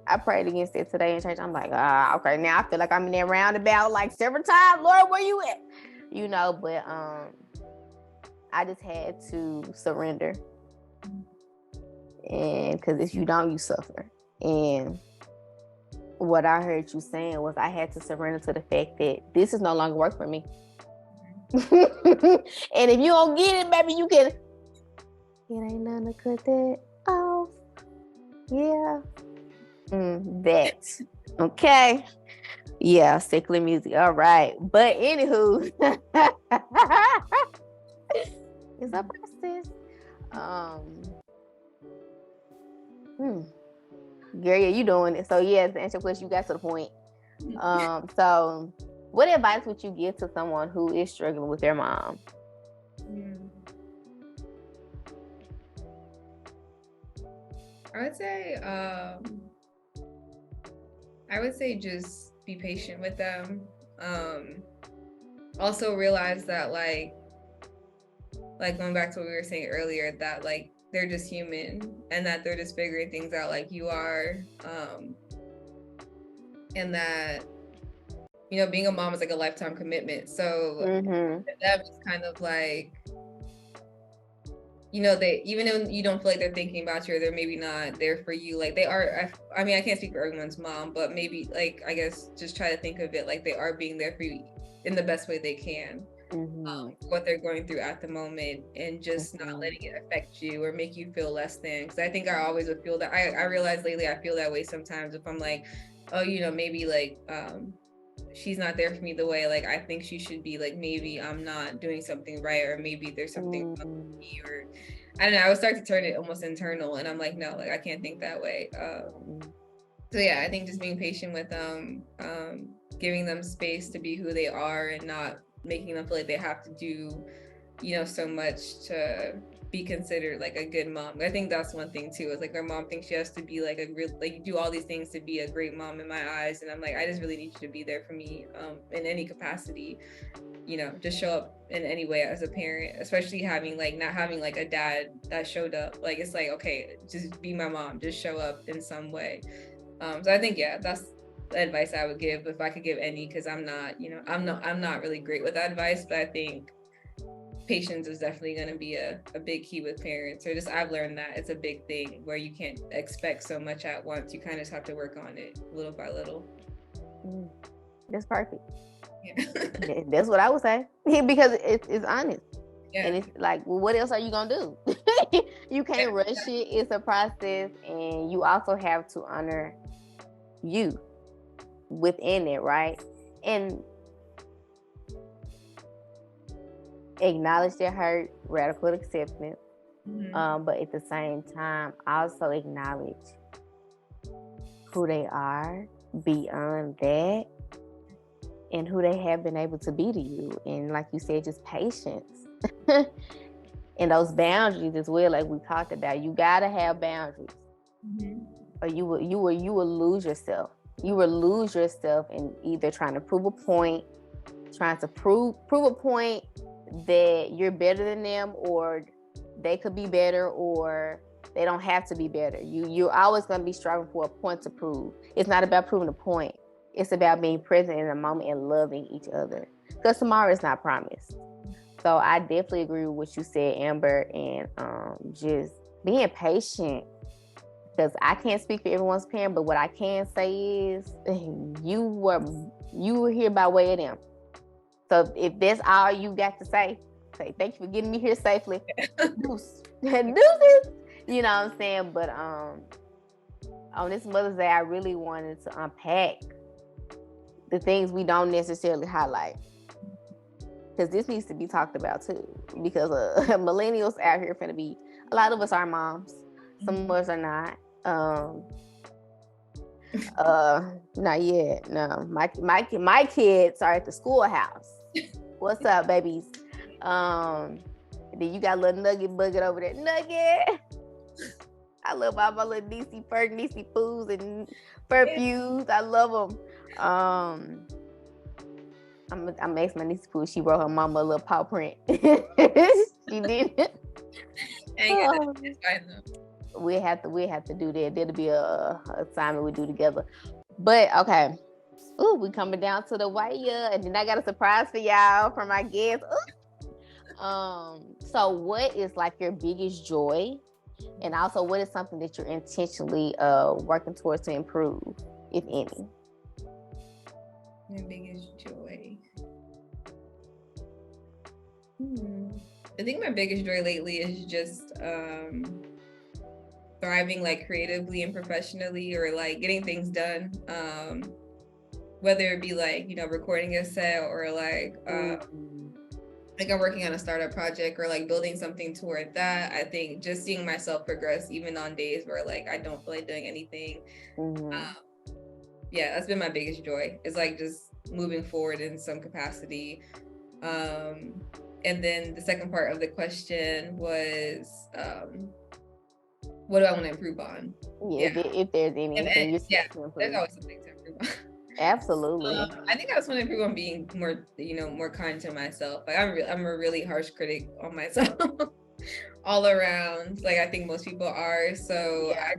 I prayed against it today in church. I'm like, okay, now I feel like I'm in that roundabout like several times. Lord, where you at? You know, but I just had to surrender, and because if you don't, you suffer. And what I heard you saying was I had to surrender to the fact that this is no longer work for me. And if you don't get it, baby, you can. It ain't nothing to cut that off. Yeah. That. Okay. Yeah, sickly music. All right. But anywho, it's a process. Gary, are you doing it? So yeah, to answer your question, you got to the point. So what advice would you give to someone who is struggling with their mom? I would say just be patient with them. Also realize that like going back to what we were saying earlier, that like they're just human and that they're just figuring things out like you are. And that, you know, being a mom is like a lifetime commitment. So that is kind of like, you know, they, even if you don't feel like they're thinking about you or they're maybe not there for you, like they are, I mean, I can't speak for everyone's mom, but maybe like, I guess just try to think of it like they are being there for you in the best way they can. What they're going through at the moment, and just not letting it affect you or make you feel less than. Because I think I always would feel that. I realize lately I feel that way sometimes if I'm like, oh, you know, maybe like she's not there for me the way like I think she should be, like maybe I'm not doing something right, or maybe there's something wrong with me, or I don't know, I would start to turn it almost internal, and I'm like, no, like I can't think that way. So yeah, I think just being patient with them, giving them space to be who they are and not making them feel like they have to do, you know, so much to be considered like a good mom. I think that's one thing too, is like their mom thinks she has to be like a real, like you do all these things to be a great mom in my eyes, and I'm like, I just really need you to be there for me in any capacity, you know, just show up in any way as a parent, especially having like not having like a dad that showed up. Like it's like, okay, just be my mom, just show up in some way. So I think, yeah, that's the advice I would give if I could give any, because I'm not, you know, I'm not really great with advice, but I think patience is definitely going to be a big key with parents, or just I've learned that it's a big thing where you can't expect so much at once. You kind of just have to work on it little by little. That's perfect. Yeah. That's what I would say, because it's honest. Yeah. And it's like, well, what else are you gonna do? You can't rush it. It's a process, and you also have to honor you within it, right? And acknowledge their hurt, radical acceptance, but at the same time, also acknowledge who they are beyond that, and who they have been able to be to you. And like you said, just patience. And those boundaries as well, like we talked about. You gotta have boundaries, or you will lose yourself. You will lose yourself in either trying to prove a point that you're better than them, or they could be better, or they don't have to be better. You're always going to be striving for a point to prove. It's not about proving a point. It's about being present in the moment and loving each other, because tomorrow is not promised. So I definitely agree with what you said, Amber, and just being patient, because I can't speak for everyone's parent, but what I can say is you were here by way of them. So if that's all you got to say thank you for getting me here safely. Deuces. You know what I'm saying? But on this Mother's Day, I really wanted to unpack the things we don't necessarily highlight, because this needs to be talked about too, because millennials out here finna be, a lot of us are moms, some of us are not. Not yet. No, my kids are at the schoolhouse. What's up, babies? Then you got a little Nugget bucket over there. Nugget. I love all my little Niecy Poos and Furfuse. I love them. I'm asking my niece Poo. She wrote her mama a little paw print. She did. We have to do that. That'll be a assignment we do together. But okay. Ooh, we coming down to the wire, and then I got a surprise for y'all from my guests. So what is like your biggest joy, and also what is something that you're intentionally working towards to improve, if any? My biggest joy. I think my biggest joy lately is just thriving like creatively and professionally, or like getting things done. Whether it be like, you know, recording a set, or like I'm working on a startup project, or like building something toward that. I think just seeing myself progress even on days where like I don't feel like doing anything. Yeah, that's been my biggest joy, is like just moving forward in some capacity. And then the second part of the question was, what do I want to improve on? If there's anything, there's always something to improve on. Absolutely. I think I just want to improve on being more, more kind to myself. Like I'm a really harsh critic on myself all around. Like I think most people are. So I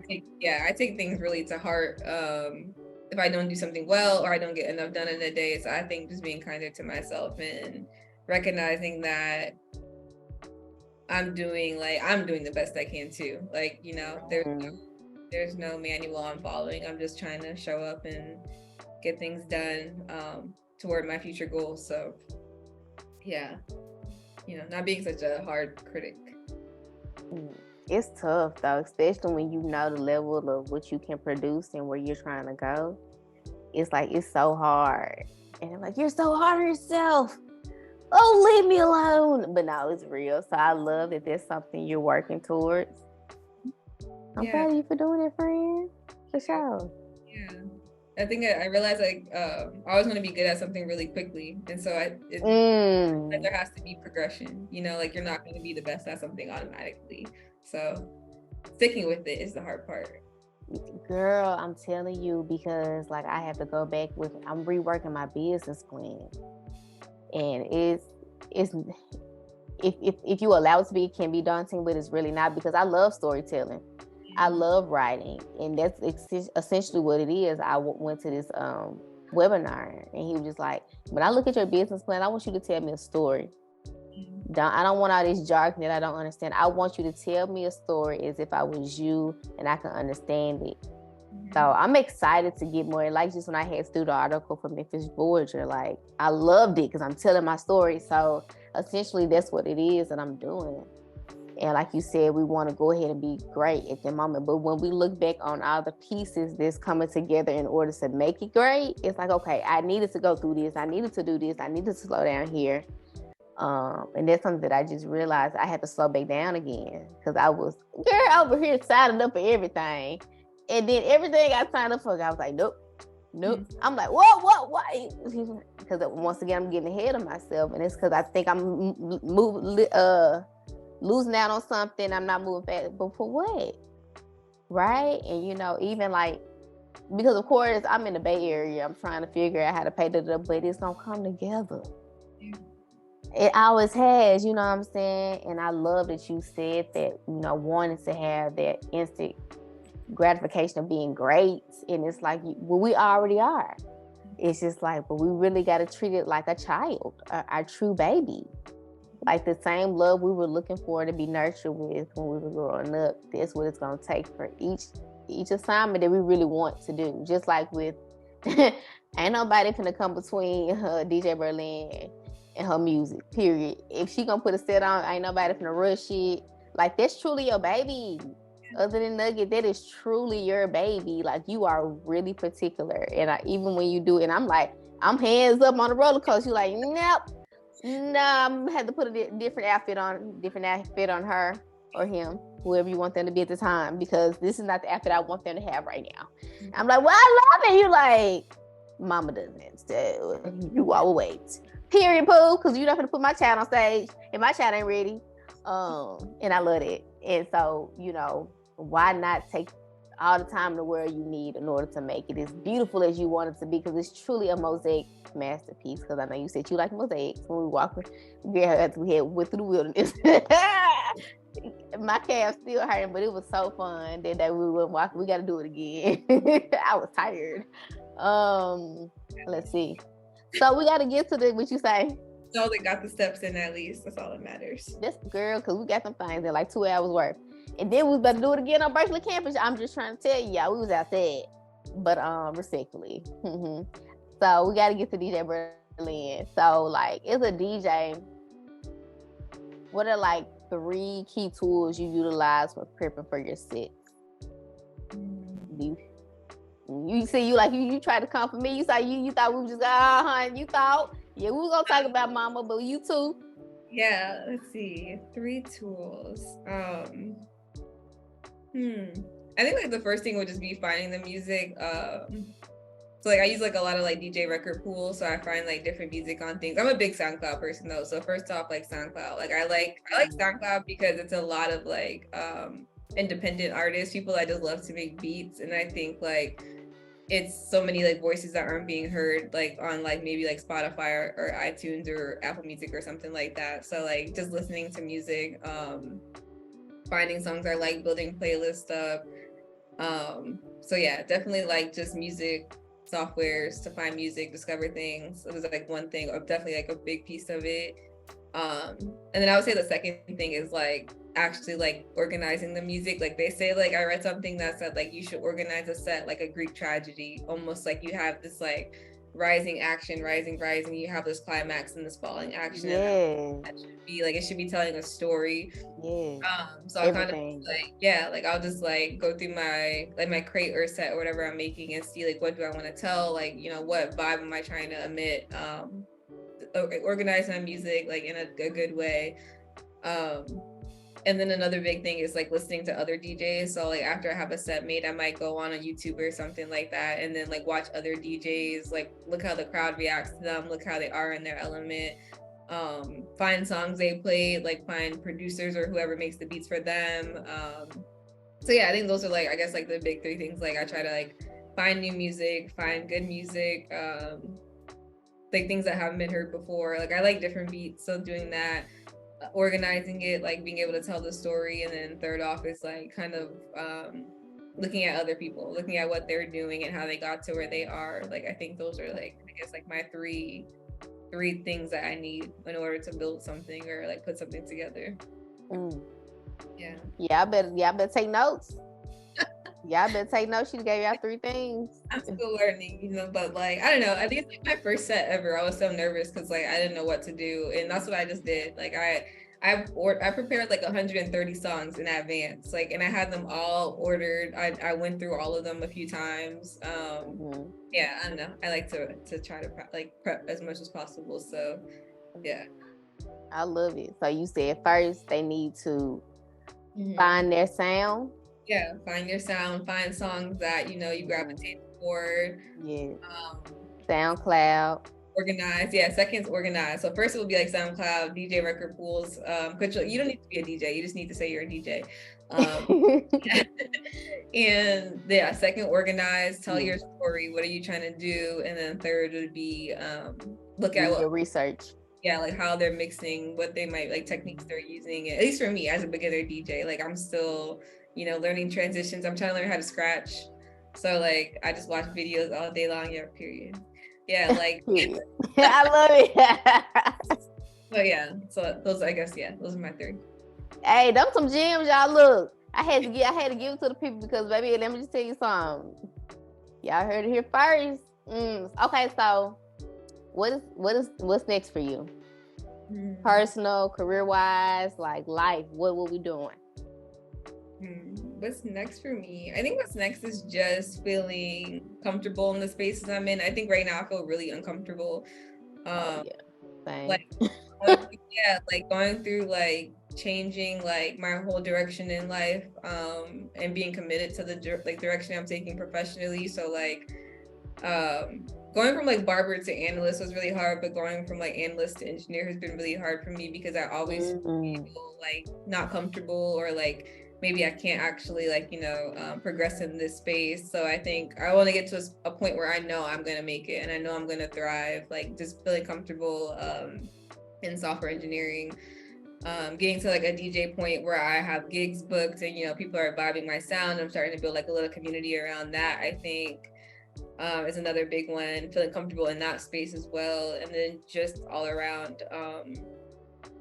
take things really to heart. If I don't do something well, or I don't get enough done in a day. So I think just being kinder to myself and recognizing that I'm doing the best I can too. Like, there's no manual I'm following. I'm just trying to show up and get things done toward my future goals. So yeah, not being such a hard critic. It's tough though, especially when you know the level of what you can produce and where you're trying to go. It's like, it's so hard. And I'm like, you're so hard on yourself. Oh, leave me alone. But no, it's real. So I love that there's something you're working towards. I'm proud of you for doing it, friend. For sure. Yeah. I think I realized like I always want to be good at something really quickly. And so there has to be progression. Like you're not going to be the best at something automatically. So sticking with it is the hard part. Girl, I'm telling you, because like I have to go back I'm reworking my business plan. And it's if you allow it to be, it can be daunting, but it's really not, because I love storytelling. I love writing, and that's essentially what it is. I went to this webinar, and he was just like, when I look at your business plan, I want you to tell me a story. I don't want all this jargon that I don't understand. I want you to tell me a story as if I was you and I can understand it. So I'm excited to get more. Like just when I had through the article from Memphis Voyager, like I loved it because I'm telling my story. So essentially that's what it is that I'm doing. And like you said, we want to go ahead and be great at the moment. But when we look back on all the pieces that's coming together in order to make it great, it's like, okay, I needed to go through this. I needed to do this. I needed to slow down here. And that's something that I just realized I had to slow back down again, because I was over here signing up for everything. And then everything I signed up for, I was like, nope. I'm like, what? Why? Because once again, I'm getting ahead of myself. And it's because I think I'm losing out on something. I'm not moving fast. But for what? Right? And, even like, because of course I'm in the Bay Area, I'm trying to figure out how to pay that up, but it's going to come together. It always has, you know what I'm saying? And I love that you said that, wanting to have that instant gratification of being great. And it's like, well, we already are. It's just like, but we really got to treat it like a child, our true baby. Like the same love we were looking for to be nurtured with when we were growing up. That's what it's going to take for each assignment that we really want to do. Just like with, ain't nobody finna come between DJ Berlinnn and her music, period. If she gonna put a set on, ain't nobody finna rush it. Like, that's truly your baby. Other than Nugget, that is truly your baby. Like, you are really particular. And even when you do it, I'm like, I'm hands up on the roller coaster. You're like, nope. Nah, I'm gonna have to put a different outfit on her or him, whoever you want them to be at the time, because this is not the outfit I want them to have right now. I'm like, well, I love it. You like, mama doesn't. So you all wait. Period, poo, because you're not going to put my child on stage and my child ain't ready. And I love it. And so, why not take all the time in the world you need in order to make it as beautiful as you want it to be? Because it's truly a mosaic masterpiece. Because I know you said you like mosaics. When we walked, we went through the wilderness. My calf still hurting, but it was so fun that day we went walking. We got to do it again. I was tired. Let's see. So we got to get to what you say. So they got the steps in at least. That's all that matters. That's girl, because we got some things in like 2 hours worth. And then we was about to do it again on Berkeley campus. I'm just trying to tell y'all, we was outside, but respectfully. So we got to get to DJ Berlinnn. So like, it's a DJ What are like 3 key tools you utilize for prepping for your sets? You see, you try to come for me. You thought we were just you thought we were gonna talk about mama, but you too. Yeah, let's see. 3 tools. I think like the first thing would just be finding the music. So like I use like a lot of like DJ record pools, so I find like different music on things. I'm a big SoundCloud person though, so first off, like SoundCloud. Like I like SoundCloud because it's a lot of like independent artists, people that just love to make beats, and I think like it's so many like voices that aren't being heard like on like maybe like Spotify or iTunes or Apple Music or something like that. So like just listening to music, finding songs I like, building playlists up. So yeah, definitely like just music softwares to find music, discover things. It was like one thing, or definitely like a big piece of it. And then I would say the second thing is like actually like organizing the music. Like they say, like I read something that said like you should organize a set like a Greek tragedy, almost like you have this like rising action, rising, you have this climax and this falling action. Yeah. That should be like, it should be telling a story. Yeah. So I'll kind of like, I'll just like go through my crate or set or whatever I'm making and see like what do I want to tell, like, you know, what vibe am I trying to emit, organize my music like in a good way. And then another big thing is like listening to other DJs. So like after I have a set made, I might go on a YouTube or something like that and then like watch other DJs, like look how the crowd reacts to them, look how they are in their element, find songs they played, like find producers or whoever makes the beats for them. So yeah, I think those are like, I guess like the big 3 things. Like I try to like find new music, find good music, like things that haven't been heard before. Like I like different beats, so doing that, organizing it, like being able to tell the story. And then third off is like kind of looking at other people, looking at what they're doing and how they got to where they are. Like I think those are like, I guess like my three things that I need in order to build something or like put something together. Yeah, I better take notes. Y'all better take notes. She gave y'all 3 things. I'm still learning, you know, but like, I don't know. I think it's like my first set ever. I was so nervous because like I didn't know what to do. And that's what I just did. Like I prepared like 130 songs in advance, like, and I had them all ordered. I went through all of them a few times. Yeah, I don't know. I like to try to prep as much as possible. So yeah. I love it. So you said first they need to find their sound. Yeah, find your sound, find songs that, you know, you gravitate toward. Yeah. SoundCloud. Organize. Yeah, second's organize. So first it will be like SoundCloud, DJ record pools. You don't need to be a DJ. You just need to say you're a DJ. And yeah, second, organize, tell your story. What are you trying to do? And then third would be look at what research. Yeah, like how they're mixing, what they might like techniques they're using. At least for me as a beginner DJ, like I'm still, you know, learning transitions. I'm trying to learn how to scratch. So like I just watch videos all day long. Yeah, period. Yeah, like I love it. But yeah, so those, I guess, yeah, those are my 3. Hey, them some gems, y'all. Look, I had to give it to the people because, baby, let me just tell you something. Y'all heard it here first. Okay, so what's next for you? Personal, career-wise, like life. What we doing? What's next for me? I think what's next is just feeling comfortable in the spaces I'm in. I think right now I feel really uncomfortable. Same. Like going through like changing like my whole direction in life, and being committed to the direction I'm taking professionally. So like going from like barber to analyst was really hard, but going from like analyst to engineer has been really hard for me because I always feel like not comfortable, or like maybe I can't actually like, you know, progress in this space. So I think I want to get to a point where I know I'm going to make it and I know I'm going to thrive, like just feeling comfortable in software engineering, getting to like a DJ point where I have gigs booked and, you know, people are vibing my sound. I'm starting to build like a little community around that, I think. Is another big one, feeling comfortable in that space as well. And then just all around,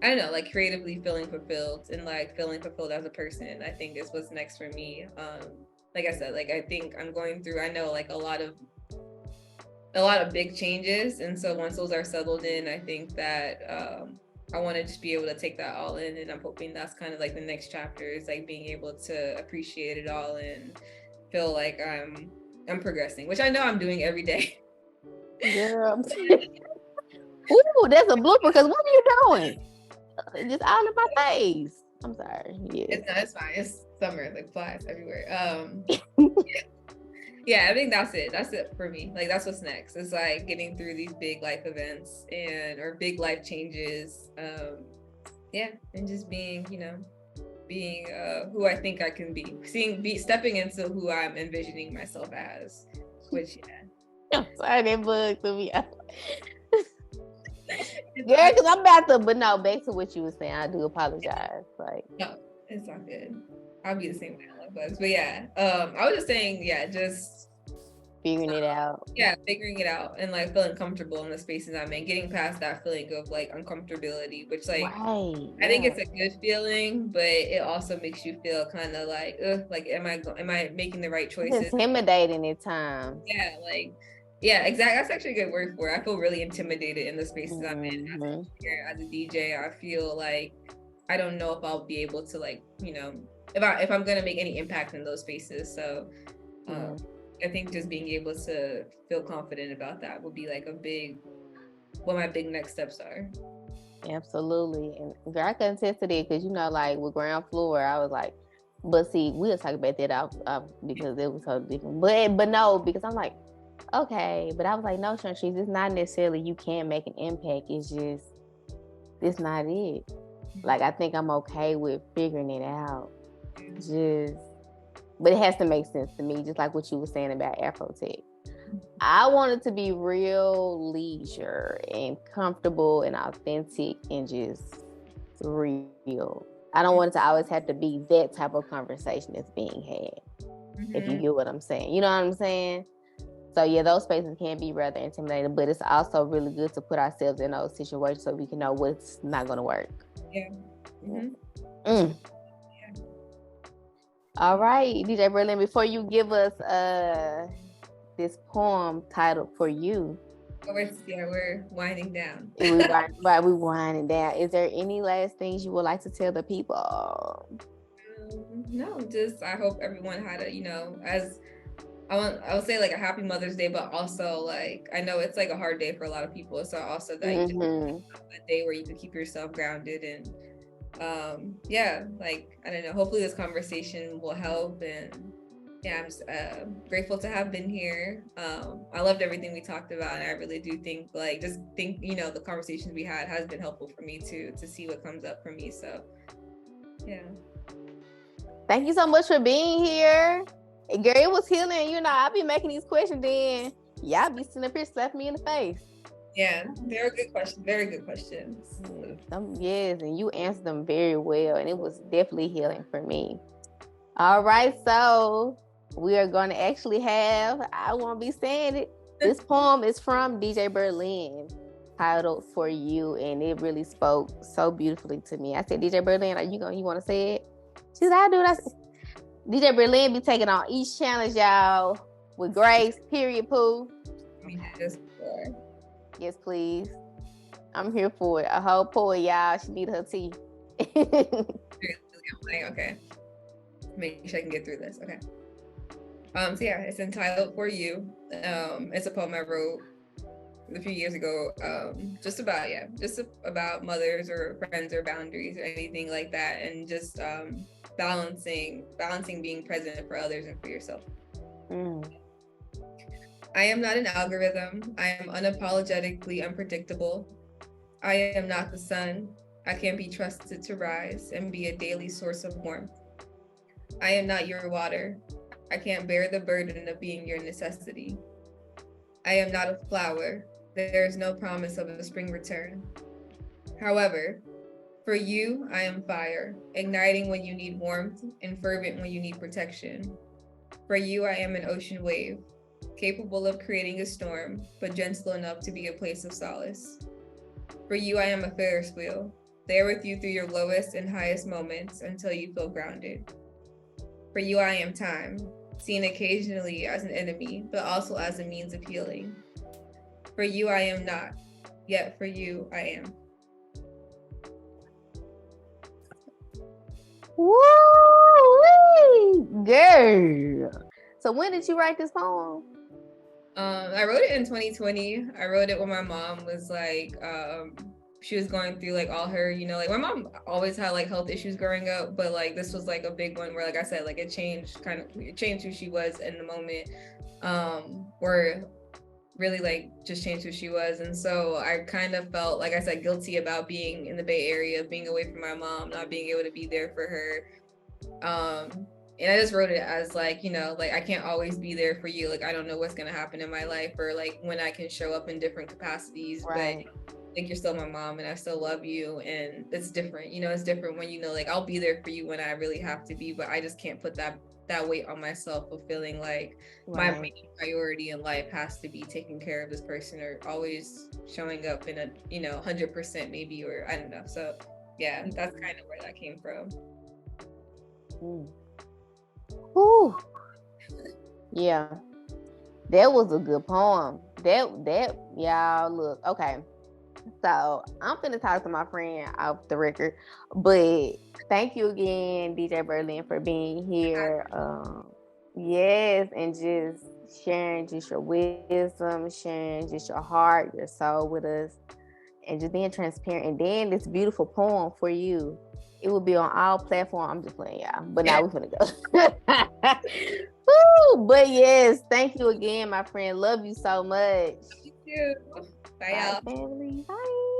I don't know, like creatively feeling fulfilled and like feeling fulfilled as a person, I think is what's next for me. Like I said, like I think I'm going through, I know like a lot of big changes. And so once those are settled in, I think that I want to just be able to take that all in, and I'm hoping that's kind of like the next chapter is like being able to appreciate it all and feel like I'm progressing, which I know I'm doing every day. Girl. Ooh, that's a blooper, because what are you doing? Just all in my face. I'm sorry. Yeah. It's fine. It's summer, like flies everywhere. Yeah, I think that's it for me. Like that's what's next. It's like getting through these big life events or big life changes. And just being, being who I think I can be. Stepping into who I'm envisioning myself as. Which I'm sorry, that bug to me. Girl, because I'm about to, but no, back to what you were saying. I do apologize. Like, no, it's not good. I'll be the same way I love bugs. But yeah, I was just saying, just figuring it out. Yeah, figuring it out and like feeling comfortable in the spaces I'm in, getting past that feeling of like uncomfortability, which like right, I think it's a good feeling, but it also makes you feel kind of like, like am I making the right choices? It's intimidating at times. Yeah, exactly. That's actually a good word for it. I feel really intimidated in the spaces I'm in. As a DJ, I feel like I don't know if I'll be able to like, if I'm gonna make any impact in those spaces. So I think just being able to feel confident about that would be like what my big next steps are. Absolutely. And girl, I can attest to that because, like with ground floor, I was like, but see, we'll talk about that out because it was so different. But no, because I'm like, okay, but I was like, no, Shantrice, it's not necessarily you can't make an impact. It's just, it's not it. Like, I think I'm okay with figuring it out. But it has to make sense to me, just like what you were saying about Afrotech. I want it to be real leisure and comfortable and authentic and just real. I don't want it to always have to be that type of conversation that's being had. If you get what I'm saying. You know what I'm saying? So yeah, those spaces can be rather intimidating, but it's also really good to put ourselves in those situations so we can know what's not going to work. Yeah. All right, DJ Berlinnn, before you give us this poem titled For You. We're winding down. We're winding down. Is there any last things you would like to tell the people? No, just I hope everyone had as I would say like a happy Mother's Day, but also like I know it's like a hard day for a lot of people. So also that you just a day where you can keep yourself grounded and like I don't know, hopefully this conversation will help. And I'm just grateful to have been here. I loved everything we talked about, and I really do think the conversations we had has been helpful for me to see what comes up for me. So yeah, thank you so much for being here. Girl, it was healing. I be making these questions, then y'all be sitting up here slapping me in the face. Yeah, they're good questions. Very good questions. Yes, and you answered them very well, and it was definitely healing for me. All right, so we are going to actually I won't be saying it. This poem is from DJ Berlinnn, titled For You, and it really spoke so beautifully to me. I said, DJ Berlinnn, you want to say it? She said, I'll do it. DJ Berlinnn be taking on each challenge, y'all, with grace, period, poo. Yes, please. I'm here for it. A whole pour, y'all. She need her tea. Okay. Make sure I can get through this. Okay. So yeah, it's entitled For You. It's a poem I wrote a few years ago, just about mothers or friends or boundaries or anything like that, and just balancing being present for others and for yourself. I am not an algorithm. I am unapologetically unpredictable. I am not the sun. I can be trusted to rise and be a daily source of warmth. I am not your water. I can't bear the burden of being your necessity. I am not a flower. There is no promise of a spring return. However, for you, I am fire, igniting when you need warmth and fervent when you need protection. For you, I am an ocean wave, capable of creating a storm, but gentle enough to be a place of solace. For you, I am a Ferris wheel, there with you through your lowest and highest moments until you feel grounded. For you, I am time, seen occasionally as an enemy, but also as a means of healing. For you, I am not, yet for you, I am. Woo, girl. So when did you write this poem? I wrote it in 2020. I wrote it when my mom was like, she was going through like all her, you know, like my mom always had like health issues growing up, but like this was like a big one where, like I said, like it changed who she was in the moment, where really like just changed who she was. And so I kind of felt, like I said, guilty about being in the Bay Area, being away from my mom, not being able to be there for her. And I just wrote it as like, you know, like I can't always be there for you. Like I don't know what's gonna happen in my life, or like when I can show up in different capacities, right. But like you're still my mom and I still love you, and it's different. You know, it's different when, you know, like I'll be there for you when I really have to be, but I just can't put that weight on myself of feeling like my main priority in life has to be taking care of this person, or always showing up in a, you know, 100% maybe, or I don't know. So yeah, that's kind of where that came from. Ooh. Yeah, that was a good poem. That y'all, look, okay. So I'm finna talk to my friend off the record, but thank you again, DJ Berlinnn, for being here. Yes, and just sharing just your wisdom, sharing just your heart, your soul with us, and just being transparent. And then this beautiful poem for you. It will be on all platforms. I'm just playing, y'all. But now we're finna go. Woo! But yes, thank you again, my friend. Love you so much. You too. Bye, y'all. Family. Bye.